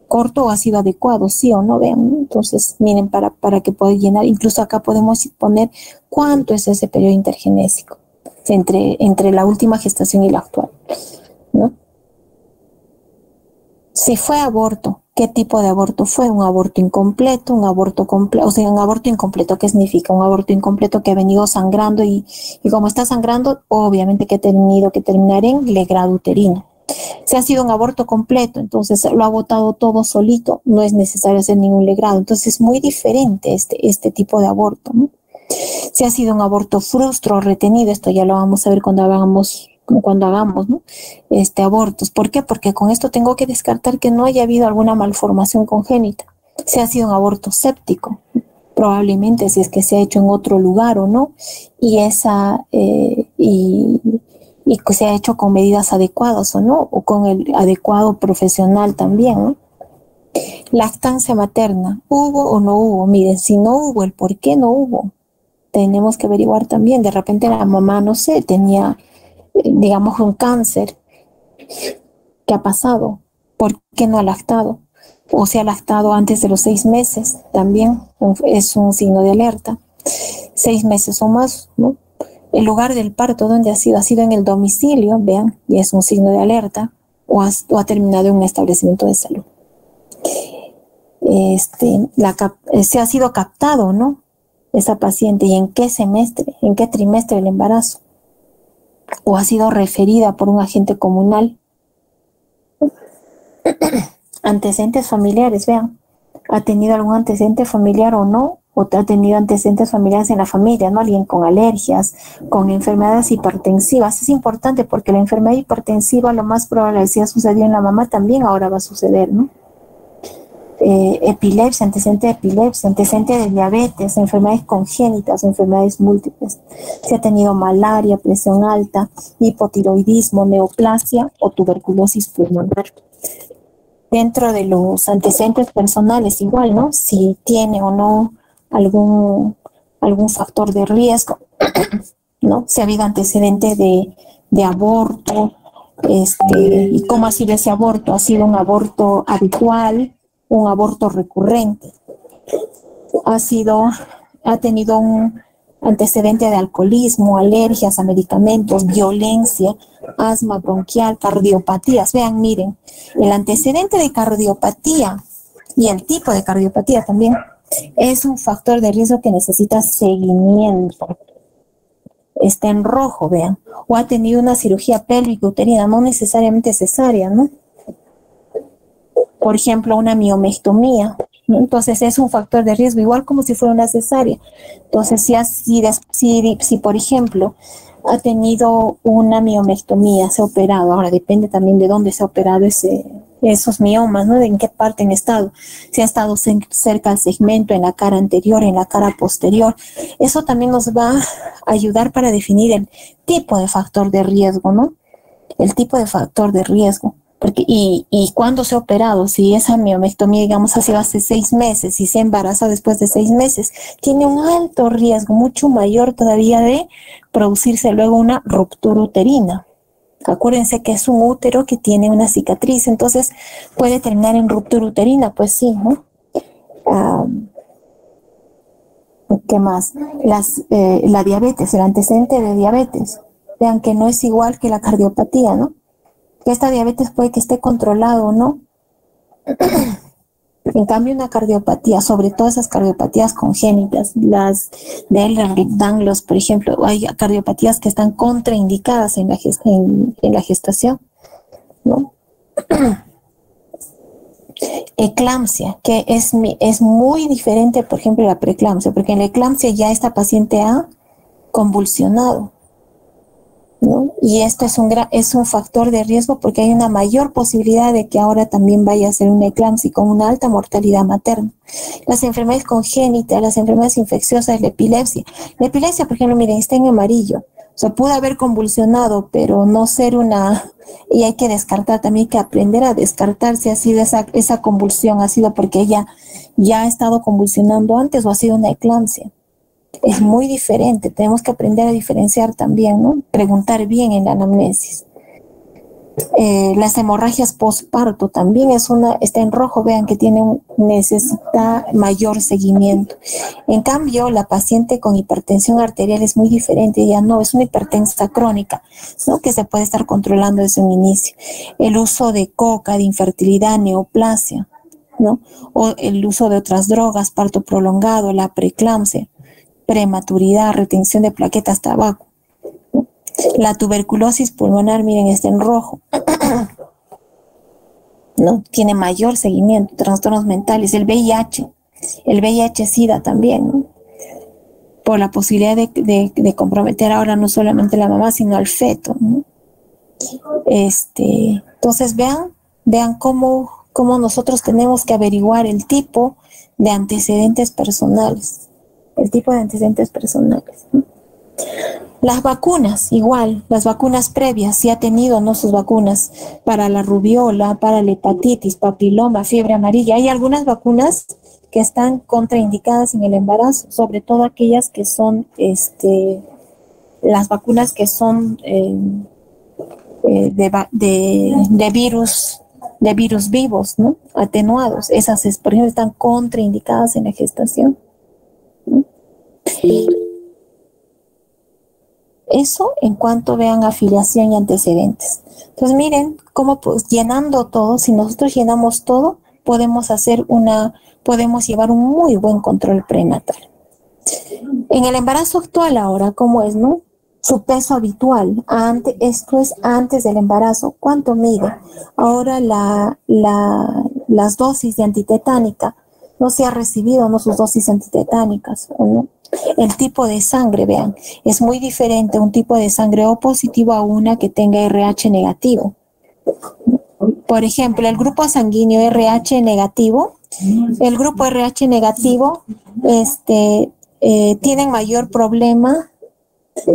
corto o ha sido adecuado, sí o no, vean. Entonces, miren, para que pueda llenar, incluso acá podemos poner cuánto es ese periodo intergenésico entre la última gestación y la actual, ¿no? Si fue aborto, ¿Qué tipo de aborto fue? Un aborto incompleto, un aborto completo. O sea, un aborto incompleto, ¿qué significa? Un aborto incompleto que ha venido sangrando y como está sangrando, obviamente que ha tenido que terminar en legrado uterino. Si ha sido un aborto completo, entonces lo ha botado todo solito, no es necesario hacer ningún legrado. Entonces es muy diferente este tipo de aborto, ¿no? Si ha sido un aborto frustro o retenido, esto ya lo vamos a ver cuando hagamos, ¿no? Abortos. ¿Por qué? Porque con esto tengo que descartar que no haya habido alguna malformación congénita. Si ha sido un aborto séptico, probablemente si es que se ha hecho en otro lugar o no, y que se ha hecho con medidas adecuadas o no, o con el adecuado profesional también, ¿no? Lactancia materna, ¿hubo o no hubo? Miren, si no hubo, el por qué no hubo. Tenemos que averiguar también, de repente la mamá, no sé, tenía, digamos, un cáncer. ¿Qué ha pasado? ¿Por qué no ha lactado? O se ha lactado antes de los 6 meses, también es un signo de alerta. 6 meses o más, ¿no? El lugar del parto, ¿dónde ha sido? Ha sido en el domicilio, vean, y es un signo de alerta, o ha terminado en un establecimiento de salud. Se ha sido captado, ¿no? Esa paciente, y en qué semestre, en qué trimestre del embarazo, o ha sido referida por un agente comunal. Antecedentes familiares, vean, ¿ha tenido algún antecedente familiar o no? O ha tenido antecedentes familiares en la familia, ¿no? Alguien con alergias, con enfermedades hipertensivas. Es importante porque la enfermedad hipertensiva, lo más probable, si ha sucedido en la mamá, también ahora va a suceder, ¿no? Epilepsia, antecedente de epilepsia, antecedente de diabetes, enfermedades congénitas, enfermedades múltiples. Si ha tenido malaria, presión alta, hipotiroidismo, neoplasia o tuberculosis pulmonar. Dentro de los antecedentes personales, igual, ¿no? Si tiene o no algún factor de riesgo, ¿no? Si ha habido antecedente de aborto, y cómo ha sido ese aborto. ¿Ha sido un aborto habitual? Un aborto recurrente, ha tenido un antecedente de alcoholismo, alergias a medicamentos, violencia, asma bronquial, cardiopatías. Vean, miren, el antecedente de cardiopatía y el tipo de cardiopatía también es un factor de riesgo que necesita seguimiento. Está en rojo, vean, o ha tenido una cirugía pélvica uterina, no necesariamente cesárea, ¿no? Por ejemplo, una miomectomía, ¿no? Entonces es un factor de riesgo, igual como si fuera una cesárea. Entonces, si por ejemplo, ha tenido una miomectomía, se ha operado, ahora depende también de dónde se ha operado esos miomas, ¿no? De en qué parte han estado. Si ha estado cerca al segmento, en la cara anterior, en la cara posterior. Eso también nos va a ayudar para definir el tipo de factor de riesgo, ¿no? El tipo de factor de riesgo. Porque, y cuando se ha operado, si esa miomectomía, digamos, ha sido hace 6 meses y se embaraza después de 6 meses, tiene un alto riesgo, mucho mayor todavía, de producirse luego una ruptura uterina. Acuérdense que es un útero que tiene una cicatriz, entonces puede terminar en ruptura uterina, pues sí, ¿no? ¿Qué más? La diabetes, el antecedente de diabetes. Vean que no es igual que la cardiopatía, ¿no? Que esta diabetes puede que esté controlado o no. En cambio, una cardiopatía, sobre todo esas cardiopatías congénitas, las de Ehlers-Danlos, por ejemplo, hay cardiopatías que están contraindicadas en la gestación, ¿no? Eclampsia, que es muy diferente, por ejemplo, de la preeclampsia, porque en la eclampsia ya esta paciente ha convulsionado, ¿no? Y esto es un factor de riesgo porque hay una mayor posibilidad de que ahora también vaya a ser una eclampsia con una alta mortalidad materna. Las enfermedades congénitas, las enfermedades infecciosas, la epilepsia. La epilepsia, por ejemplo, miren, está en amarillo. O sea, pudo haber convulsionado, pero no ser y hay que descartar, también hay que aprender a descartar si ha sido esa convulsión, ha sido porque ella ya ha estado convulsionando antes o ha sido una eclampsia. Es muy diferente, tenemos que aprender a diferenciar también, ¿no? Preguntar bien en la anamnesis. Las hemorragias postparto también está en rojo, vean que necesita mayor seguimiento. En cambio, la paciente con hipertensión arterial es muy diferente, ya no, es una hipertensa crónica, ¿no? Que se puede estar controlando desde un inicio. El uso de coca, de infertilidad, neoplasia, ¿no? O el uso de otras drogas, parto prolongado, la preeclampsia, prematuridad, retención de plaquetas, tabaco. La tuberculosis pulmonar, miren, está en rojo, ¿no? Tiene mayor seguimiento, trastornos mentales, el VIH-Sida también, ¿no? Por la posibilidad de comprometer ahora no solamente a la mamá, sino al feto, ¿no? Entonces vean cómo nosotros tenemos que averiguar el tipo de antecedentes personales, ¿no? Las vacunas, igual, las vacunas previas, si ha tenido no sus vacunas para la rubiola, para la hepatitis, papiloma, fiebre amarilla. Hay algunas vacunas que están contraindicadas en el embarazo, sobre todo aquellas que son, las vacunas que son de virus vivos, ¿no? Atenuados. Esas, por ejemplo, están contraindicadas en la gestación, ¿no? Eso en cuanto vean afiliación y antecedentes. Entonces miren cómo pues, llenando todo, si nosotros llenamos todo, podemos llevar un muy buen control prenatal. En el embarazo actual ahora, ¿cómo es, no? Su peso habitual, esto es antes del embarazo, ¿cuánto mide? Ahora las dosis de antitetánica, no se ha recibido, no sus dosis antitetánicas, ¿o no? El tipo de sangre, vean, es muy diferente un tipo de sangre O positivo a una que tenga RH negativo. Por ejemplo, el grupo sanguíneo RH negativo,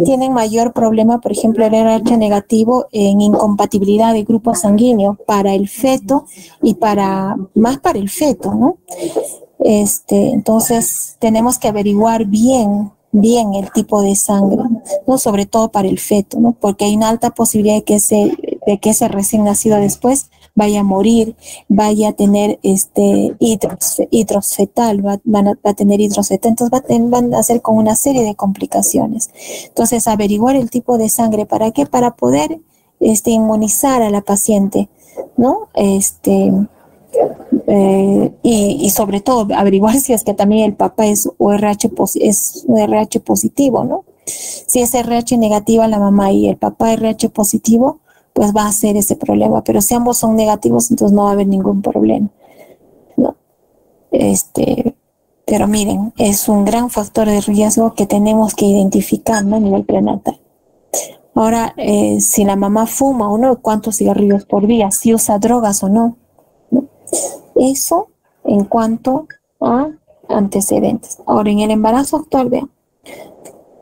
tienen mayor problema, por ejemplo, el RH negativo en incompatibilidad de grupo sanguíneo para el feto y más para el feto, ¿no? Entonces tenemos que averiguar bien el tipo de sangre, ¿no? Sobre todo para el feto, ¿no? Porque hay una alta posibilidad de que ese recién nacido después vaya a morir, vaya a tener hidrosfetal, va a tener hidrosfetal, entonces van a hacer con una serie de complicaciones. Entonces averiguar el tipo de sangre, ¿para qué? Para poder inmunizar a la paciente, ¿no? Y sobre todo averiguar si es que también el papá es RH positivo, ¿no? Si es RH negativa la mamá y el papá RH positivo, pues va a ser ese problema, pero si ambos son negativos, entonces no va a haber ningún problema, ¿no? Pero miren, es un gran factor de riesgo que tenemos que identificar, ¿no? A nivel prenatal. Ahora, si la mamá fuma o no, cuántos cigarrillos por día, si usa drogas o no, ¿no? Eso en cuanto a antecedentes. Ahora, en el embarazo actual, vean,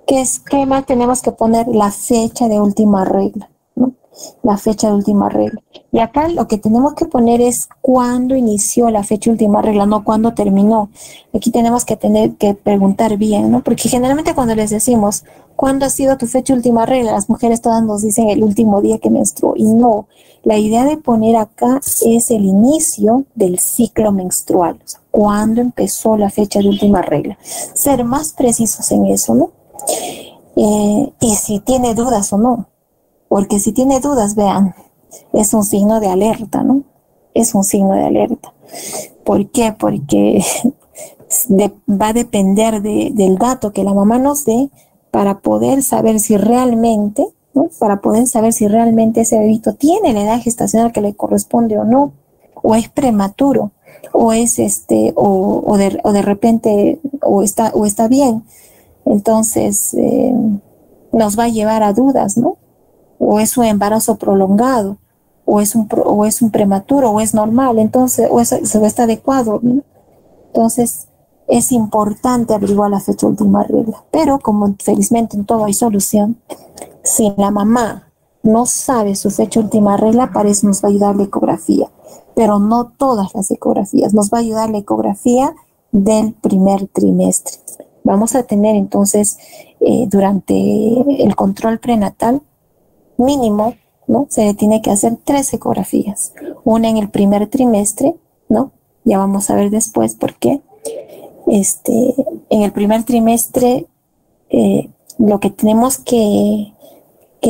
¿qué más tenemos que poner? La fecha de última regla, ¿no? La fecha de última regla. Y acá lo que tenemos que poner es cuándo inició la fecha de última regla, no cuándo terminó. Aquí tenemos que preguntar bien, ¿no? Porque generalmente cuando les decimos ¿cuándo ha sido tu fecha de última regla? Las mujeres todas nos dicen el último día que menstruó. Y no, la idea de poner acá es el inicio del ciclo menstrual. O sea, ¿cuándo empezó la fecha de última regla? Ser más precisos en eso, ¿no? Y si tiene dudas o no. Porque si tiene dudas, vean, es un signo de alerta, ¿no? Es un signo de alerta. ¿Por qué? Porque va a depender del dato que la mamá nos dé para poder saber si realmente, ¿no? Para poder saber si realmente ese bebito tiene la edad gestacional que le corresponde o no, o es prematuro, o es o de repente, o está bien. Entonces, nos va a llevar a dudas, ¿no? O es un embarazo prolongado, o es un prematuro, o es normal, entonces, o está adecuado, ¿no? Entonces, es importante averiguar la fecha última regla. Pero como felizmente en todo hay solución, si la mamá no sabe su fecha última regla, para eso nos va a ayudar la ecografía. Pero no todas las ecografías, nos va a ayudar la ecografía del primer trimestre. Vamos a tener entonces, durante el control prenatal, mínimo, ¿no? Se le tiene que hacer 3 ecografías. Una en el primer trimestre, ¿no? Ya vamos a ver después por qué. En el primer trimestre, lo que tenemos que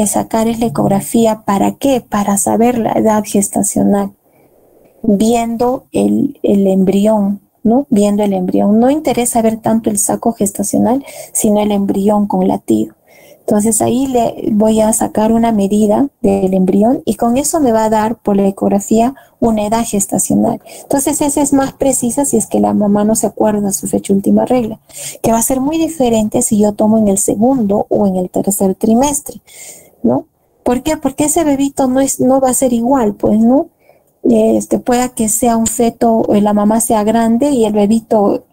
sacar es la ecografía. ¿Para qué? Para saber la edad gestacional. viendo el embrión, ¿no? Viendo el embrión. No interesa ver tanto el saco gestacional, sino el embrión con latido. Entonces ahí le voy a sacar una medida del embrión y con eso me va a dar por la ecografía una edad gestacional. Entonces esa es más precisa si es que la mamá no se acuerda su fecha última regla, que va a ser muy diferente si yo tomo en el segundo o en el tercer trimestre, ¿no? ¿Por qué? Porque ese bebito no va a ser igual, pues, ¿no? Pueda que sea un feto o la mamá sea grande y el bebito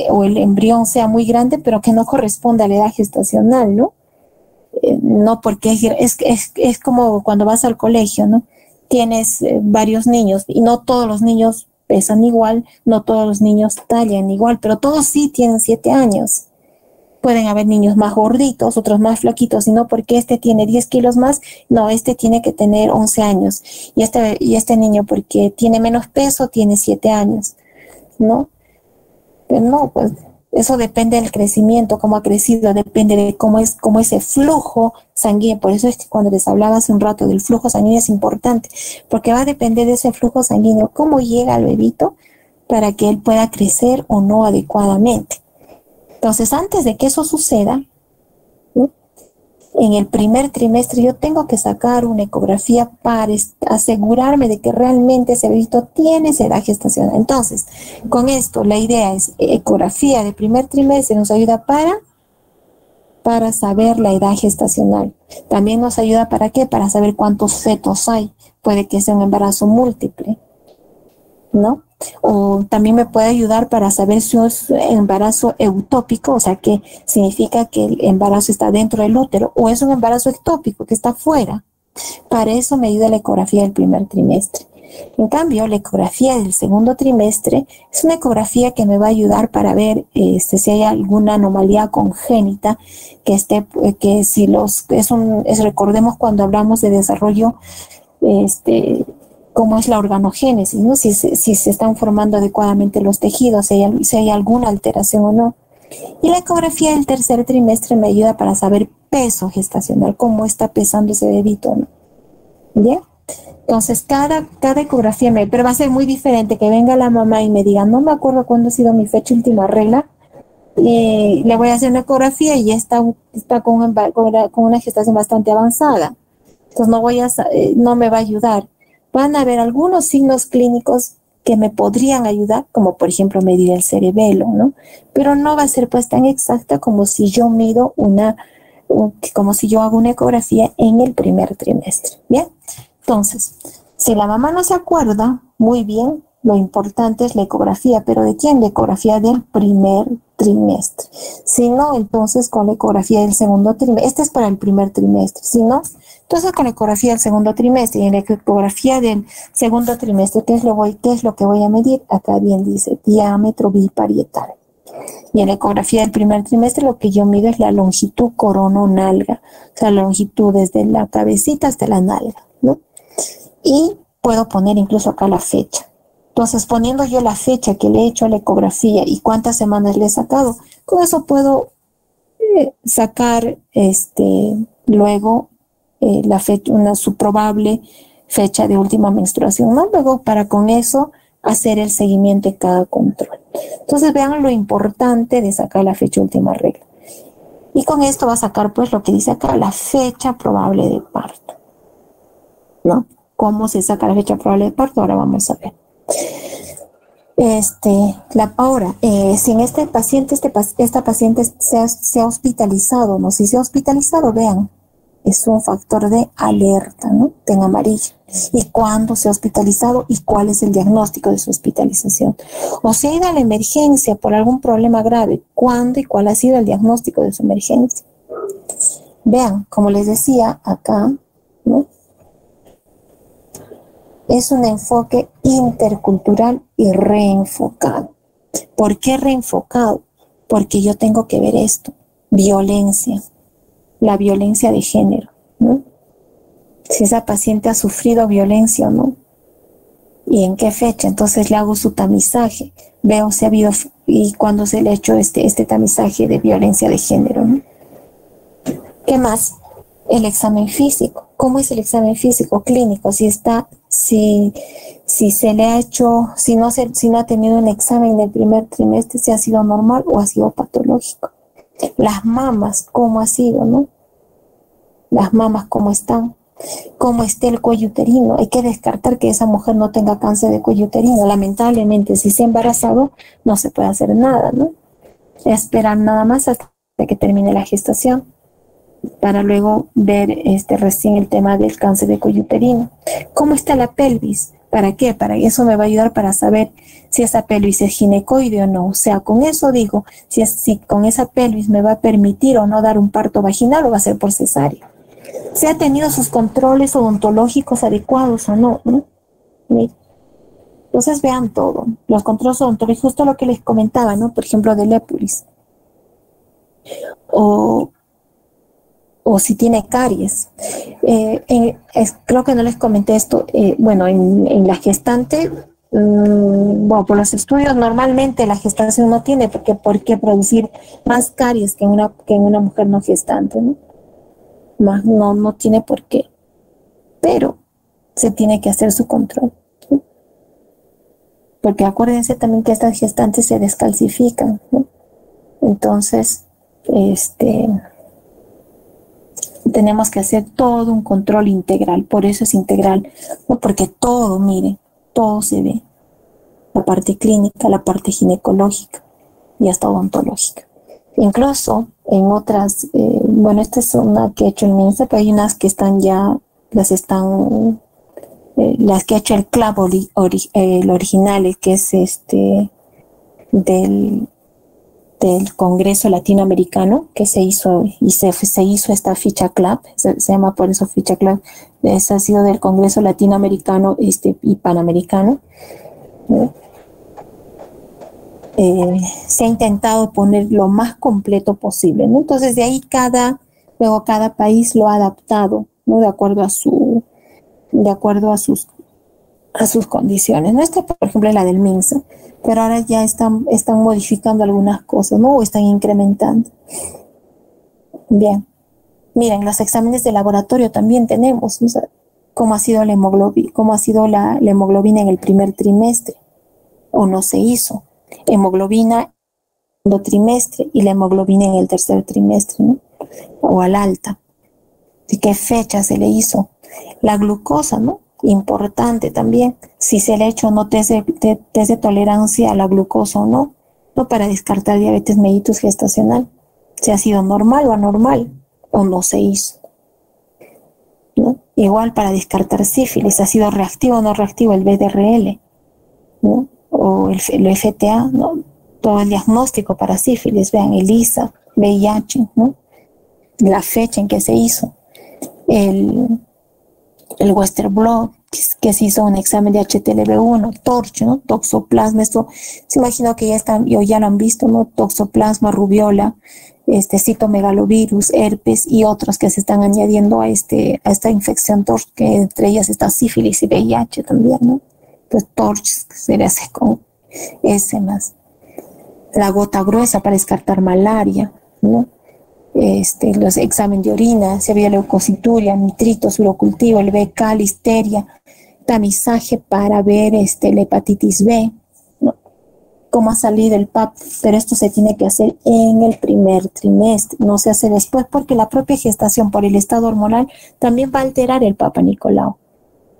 o el embrión sea muy grande, pero que no corresponde a la edad gestacional, ¿no? No, porque es como cuando vas al colegio, ¿no? Tienes varios niños y no todos los niños pesan igual, no todos los niños tallan igual, pero todos sí tienen 7 años. Pueden haber niños más gorditos, otros más flaquitos, y no porque este tiene 10 kilos más, no, este tiene que tener 11 años. Y este niño porque tiene menos peso, tiene 7 años, ¿no? Pero no, pues eso depende del crecimiento, cómo ha crecido, depende de cómo es ese flujo sanguíneo. Por eso es que cuando les hablaba hace un rato del flujo sanguíneo es importante, porque va a depender de ese flujo sanguíneo, cómo llega al bebito para que él pueda crecer o no adecuadamente. Entonces, antes de que eso suceda, ¿no? En el primer trimestre yo tengo que sacar una ecografía para asegurarme de que realmente ese bebito tiene esa edad gestacional. Entonces, con esto la idea es ecografía de primer trimestre nos ayuda para saber la edad gestacional. También nos ayuda ¿para qué? Para saber cuántos fetos hay. Puede que sea un embarazo múltiple, ¿no? O también me puede ayudar para saber si es embarazo eutópico, o sea, que significa que el embarazo está dentro del útero, o es un embarazo ectópico que está fuera. Para eso me ayuda la ecografía del primer trimestre. En cambio, la ecografía del segundo trimestre es una ecografía que me va a ayudar para ver si hay alguna anomalía congénita que si recordemos cuando hablamos de desarrollo cómo es la organogénesis, ¿no? Si se están formando adecuadamente los tejidos, si hay alguna alteración o no. Y la ecografía del tercer trimestre me ayuda para saber peso gestacional, cómo está pesando ese bebito, ¿no? ¿Bien? Entonces, cada ecografía pero va a ser muy diferente que venga la mamá y me diga, no me acuerdo cuándo ha sido mi fecha última regla, y le voy a hacer una ecografía y ya está con una gestación bastante avanzada. Entonces, no me va a ayudar. Van a haber algunos signos clínicos que me podrían ayudar, como por ejemplo medir el cerebelo, ¿no? Pero no va a ser pues tan exacta como si yo como si yo hago una ecografía en el primer trimestre, ¿bien? Entonces, si la mamá no se acuerda, muy bien, lo importante es la ecografía, pero ¿de quién? La ecografía del primer trimestre. Si no, entonces con la ecografía del segundo trimestre, este es para el primer trimestre, si no, entonces con la ecografía del segundo trimestre y en la ecografía del segundo trimestre, ¿qué es lo que voy a medir? Acá bien dice, diámetro biparietal. Y en la ecografía del primer trimestre lo que yo mido es la longitud corono-nalga, o sea, la longitud desde la cabecita hasta la nalga, ¿no? Y puedo poner incluso acá la fecha. Entonces, poniendo yo la fecha que le he hecho a la ecografía y cuántas semanas le he sacado, con eso puedo sacar luego la fecha, su probable fecha de última menstruación, ¿no? Luego, para con eso hacer el seguimiento de cada control. Entonces, vean lo importante de sacar la fecha última regla. Y con esto va a sacar, pues, lo que dice acá, la fecha probable de parto, ¿no? ¿Cómo se saca la fecha probable de parto? Ahora vamos a ver. Si en esta paciente se ha hospitalizado, ¿no? Si se ha hospitalizado, vean, es un factor de alerta, ¿no? En amarillo. Y cuándo se ha hospitalizado y cuál es el diagnóstico de su hospitalización. O se ha ido a la emergencia por algún problema grave, cuándo y cuál ha sido el diagnóstico de su emergencia. Vean, como les decía acá, ¿no? Es un enfoque intercultural y reenfocado. ¿Por qué reenfocado? Porque yo tengo que ver esto, violencia, la violencia de género, ¿no? Si esa paciente ha sufrido violencia o no, y en qué fecha, entonces le hago su tamizaje, veo si ha habido, y cuando se le ha hecho este tamizaje de violencia de género, ¿no? ¿Qué más? El examen físico. ¿Cómo es el examen físico clínico? Si si se le ha hecho, si no ha tenido un examen del primer trimestre, si ha sido normal o ha sido patológico. Las mamas, ¿cómo ha sido, no? Las mamas, ¿cómo están? ¿Cómo está el cuello uterino? Hay que descartar que esa mujer no tenga cáncer de cuello uterino. Lamentablemente, si se ha embarazado, no se puede hacer nada, ¿no? Esperar nada más hasta que termine la gestación para luego ver recién el tema del cáncer de cuello uterino. ¿Cómo está la pelvis? ¿Para qué? Para eso me va a ayudar para saber si esa pelvis es ginecoide o no. O sea, con eso digo, si con esa pelvis me va a permitir o no dar un parto vaginal o va a ser por cesárea. ¿Se ha tenido sus controles odontológicos adecuados o no? ¿No? Miren. Entonces vean todo. Los controles odontológicos, justo lo que les comentaba, ¿no? Por ejemplo, del épulis. O si tiene caries. Creo que no les comenté esto. Bueno, en la gestante, bueno, por los estudios, normalmente la gestación no tiene por qué producir más caries que en una mujer no gestante, ¿no? No tiene por qué. Pero se tiene que hacer su control, ¿sí? Porque acuérdense también que estas gestantes se descalcifican, ¿no? Entonces, tenemos que hacer todo un control integral, por eso es integral, ¿no? Porque todo, miren, todo se ve, la parte clínica, la parte ginecológica y hasta odontológica. Incluso en otras, bueno, esta es una que ha hecho el MINSA, pero hay unas que están ya, las que ha hecho el CLAP el original, que es del Congreso Latinoamericano, que se hizo y se hizo esta ficha CLAP, se llama por eso ficha CLAP. Esa ha sido del Congreso Latinoamericano y Panamericano, ¿no? Se ha intentado poner lo más completo posible, ¿no? Entonces de ahí luego cada país lo ha adaptado, ¿no? De acuerdo a sus condiciones. No está, por ejemplo, la del MINSA, pero ahora ya están modificando algunas cosas, ¿no? O están incrementando. Bien. Miren, los exámenes de laboratorio también tenemos, ¿no? O sea, cómo ha sido la hemoglobina en el primer trimestre, o no se hizo. Hemoglobina en el segundo trimestre y la hemoglobina en el tercer trimestre, ¿no? O al alta. ¿De qué fecha se le hizo? La glucosa, ¿no? Importante también, si se le ha hecho o no test de tolerancia a la glucosa o no, ¿no? Para descartar diabetes mellitus gestacional, si ha sido normal o anormal, o no se hizo, ¿no? Igual para descartar sífilis, ha sido reactivo o no reactivo el BDRL, ¿no? O el FTA, ¿no? Todo el diagnóstico para sífilis, vean, ELISA, VIH, ¿no? La fecha en que se hizo, el Western blot, que se hizo un examen de HTLV1, TORCH, ¿no? Toxoplasma, esto se imagino que ya lo han visto, ¿no? Toxoplasma, rubiola, citomegalovirus, herpes y otros que se están añadiendo a esta infección TORCH, que entre ellas está sífilis y VIH también, ¿no? Pues TORCH se le hace con S más. La gota gruesa para descartar malaria, ¿no? Los exámenes de orina, si había leucocituria, nitritos, urocultivo, el BK, listeria, tamizaje para ver la hepatitis B, ¿no? Cómo ha salido el PAP, pero esto se tiene que hacer en el primer trimestre, no se hace después porque la propia gestación por el estado hormonal también va a alterar el Papa Nicolau,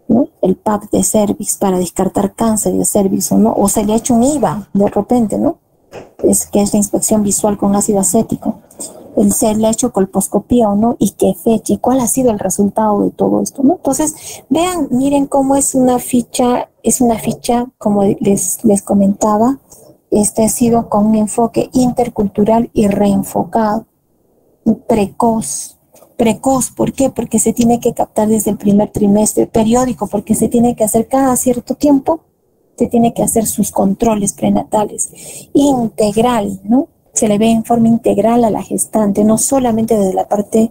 ¿no? El PAP de cervix para descartar cáncer de cervix o no, o se le ha hecho un IVA de repente, ¿no? Que es la inspección visual con ácido acético. Se le ha hecho colposcopía o no, y qué fecha, y cuál ha sido el resultado de todo esto, ¿no? Entonces, vean, miren cómo es una ficha, como les comentaba, ha sido con un enfoque intercultural y reenfocado, precoz, ¿por qué? Porque se tiene que captar desde el primer trimestre, periódico, porque se tiene que hacer cada cierto tiempo, se tiene que hacer sus controles prenatales, integral, ¿no? Se le ve en forma integral a la gestante, no solamente desde la parte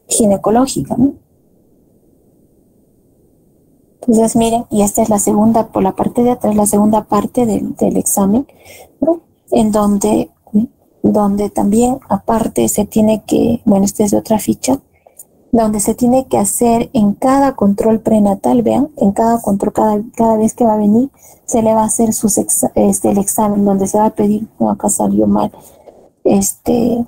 ginecológica, ¿no? Entonces miren, y esta es la segunda, por la parte de atrás, la segunda parte del examen, ¿no? En donde también aparte se tiene que, bueno, esta es de otra ficha, donde se tiene que hacer en cada control prenatal, vean, en cada control, cada vez que va a venir, se le va a hacer el examen, donde se va a pedir, no, acá salió mal, se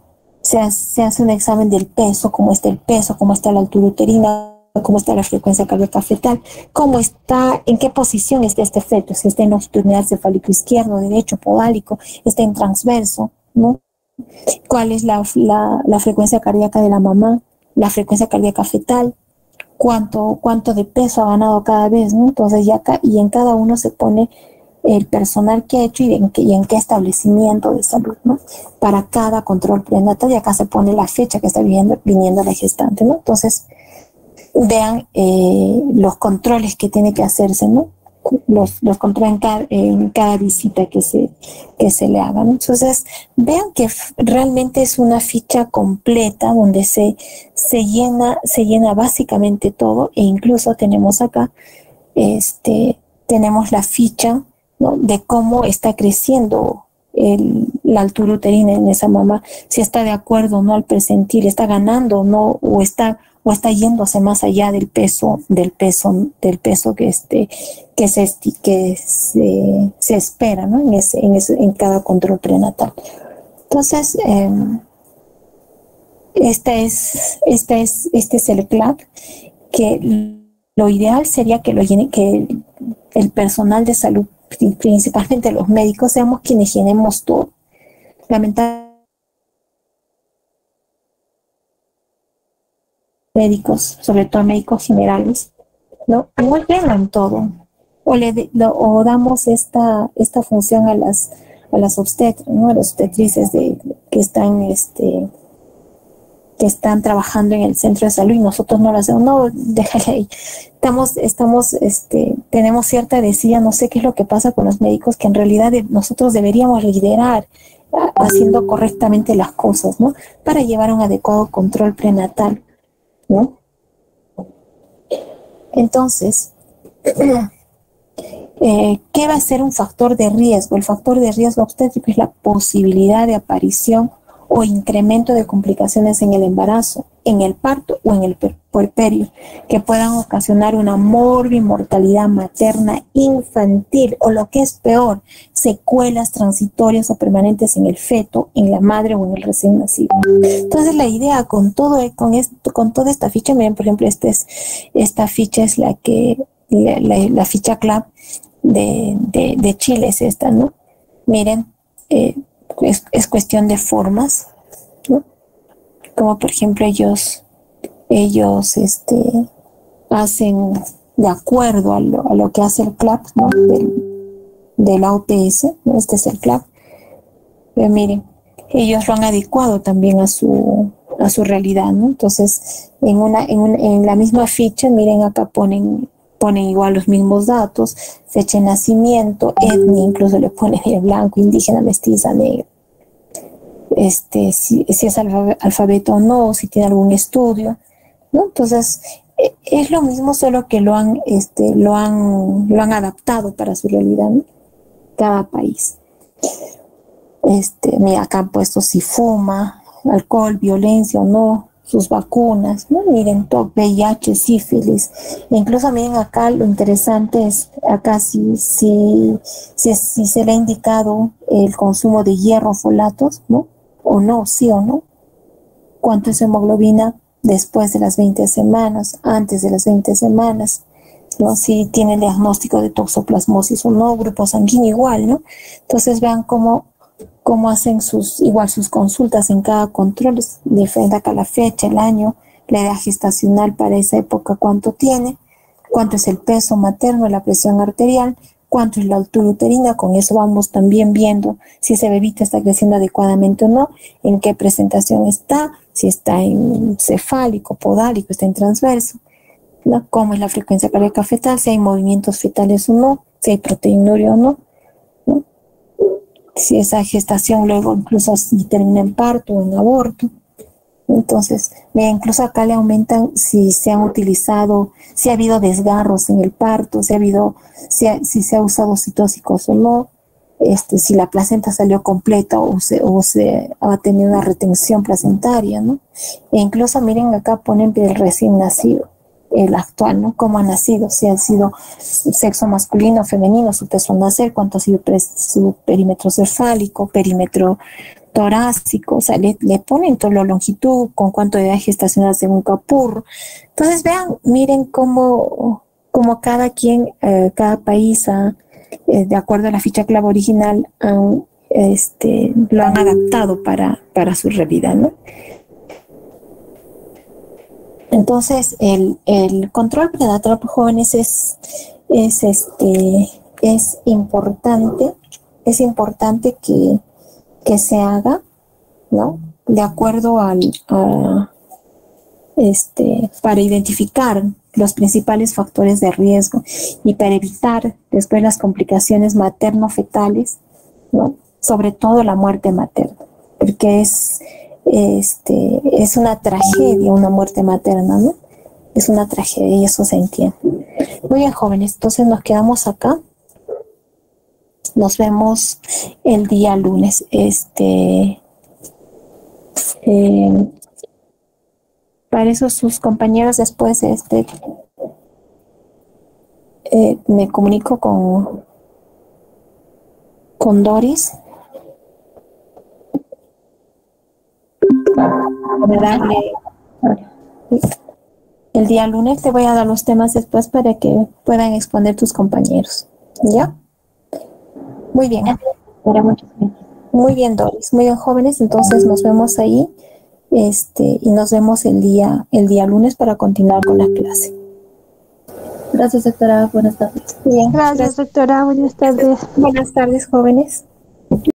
hace un examen del peso, cómo está el peso, cómo está la altura uterina, cómo está la frecuencia cardíaca fetal, cómo está, en qué posición está este feto, si está en longitudinal cefálico izquierdo, derecho, podálico, está en transverso, ¿no? ¿Cuál es la frecuencia cardíaca de la mamá? La frecuencia cardíaca fetal, cuánto de peso ha ganado cada vez, ¿no? Entonces ya y en cada uno se pone el personal que ha hecho y en qué establecimiento de salud, ¿no? Para cada control prenatal, y acá se pone la fecha que está viniendo la gestante, ¿no? Entonces vean los controles que tiene que hacerse, ¿no? Los controles en cada visita que se le haga, ¿no? Entonces, vean que realmente es una ficha completa donde se llena básicamente todo, e incluso tenemos acá, tenemos la ficha, ¿no? De cómo está creciendo la altura uterina en esa mamá, si está de acuerdo o no al percentil, está ganando o no, o está yéndose más allá del peso que se espera, ¿no? En cada control prenatal. Entonces, este es el CLAP, que lo ideal sería que el personal de salud, principalmente los médicos, seamos quienes llenemos todo. Lamentablemente, médicos, sobre todo médicos generales, no llenan todo, o damos esta función a las obstetras, ¿no? A las obstetrices que están trabajando en el centro de salud, y nosotros no lo hacemos. No, déjale ahí. Tenemos cierta desidia, no sé qué es lo que pasa con los médicos, que en realidad nosotros deberíamos liderar haciendo correctamente las cosas, ¿no? Para llevar un adecuado control prenatal, ¿no? Entonces, ¿qué va a ser un factor de riesgo? El factor de riesgo obstétrico es la posibilidad de aparición o incremento de complicaciones en el embarazo, en el parto o en el puerperio, que puedan ocasionar una mortalidad materna infantil, o lo que es peor, secuelas transitorias o permanentes en el feto, en la madre o en el recién nacido. Entonces la idea con toda esta ficha, miren, por ejemplo, esta ficha es la ficha CLAP de Chile, es esta, ¿no? Miren, es cuestión de formas, ¿no? Como por ejemplo ellos hacen de acuerdo a lo que hace el CLAP, ¿no? de la OPS, ¿no? Este es el CLAP. Pero miren, ellos lo han adecuado también a su realidad, ¿no? Entonces, en la misma ficha, miren, acá ponen igual los mismos datos, fecha de nacimiento, etnia, incluso le ponen blanco, indígena, mestiza, negro. Si es alfabeto o no, si tiene algún estudio, ¿no? Entonces, es lo mismo, solo que lo han adaptado para su realidad, ¿no? Cada país. Mira, acá han puesto si fuma, alcohol, violencia o no, sus vacunas, ¿no? Miren, TOC, VIH, sífilis. E incluso miren acá, lo interesante es acá si se le ha indicado el consumo de hierro, folatos, ¿no? O no, sí o no. ¿Cuánto es hemoglobina después de las 20 semanas, antes de las 20 semanas? ¿No? Si tiene el diagnóstico de toxoplasmosis o no, grupo sanguíneo igual, ¿no? Entonces vean cómo hacen sus consultas en cada control, es diferente acá la fecha, el año, la edad gestacional para esa época, cuánto tiene, cuánto es el peso materno, la presión arterial, cuánto es la altura uterina. Con eso vamos también viendo si ese bebito está creciendo adecuadamente o no, en qué presentación está, si está en cefálico, podálico, está en transverso, ¿no? Cómo es la frecuencia cardíaca fetal, si hay movimientos fetales o no, si hay proteinuria o no, ¿no? Si esa gestación luego incluso si termina en parto o en aborto. Entonces, incluso acá le aumentan si se han utilizado, si ha habido desgarros en el parto, si se ha usado citóxicos o no, si la placenta salió completa o se ha tenido una retención placentaria, ¿no? E incluso miren acá ponen el recién nacido, el actual, ¿no? Cómo ha nacido, si ha sido sexo masculino o femenino, su peso al nacer, cuánto ha sido su perímetro cefálico, perímetro torácico, o sea, le ponen toda la longitud, con cuánto de edad gestacional según Capurro. Entonces vean, miren cómo cada quien, cada país de acuerdo a la ficha clave original, lo han adaptado para su realidad, ¿no? Entonces, el control prenatal por jóvenes es importante que se haga, ¿no? De acuerdo para identificar los principales factores de riesgo y para evitar después las complicaciones materno-fetales, ¿no? Sobre todo la muerte materna, porque es una tragedia una muerte materna, ¿no? Es una tragedia y eso se entiende. Muy bien, jóvenes, entonces nos quedamos acá. Nos vemos el día lunes. Para eso sus compañeros después me comunico con Doris para darle el día lunes. Te voy a dar los temas después para que puedan exponer tus compañeros, ¿ya? Muy bien. Muy bien, Doris. Muy bien, jóvenes. Entonces nos vemos ahí. Y nos vemos el día lunes para continuar con la clase. Gracias, doctora. Buenas tardes. Bien. Gracias, doctora. Buenas tardes. Buenas tardes, jóvenes.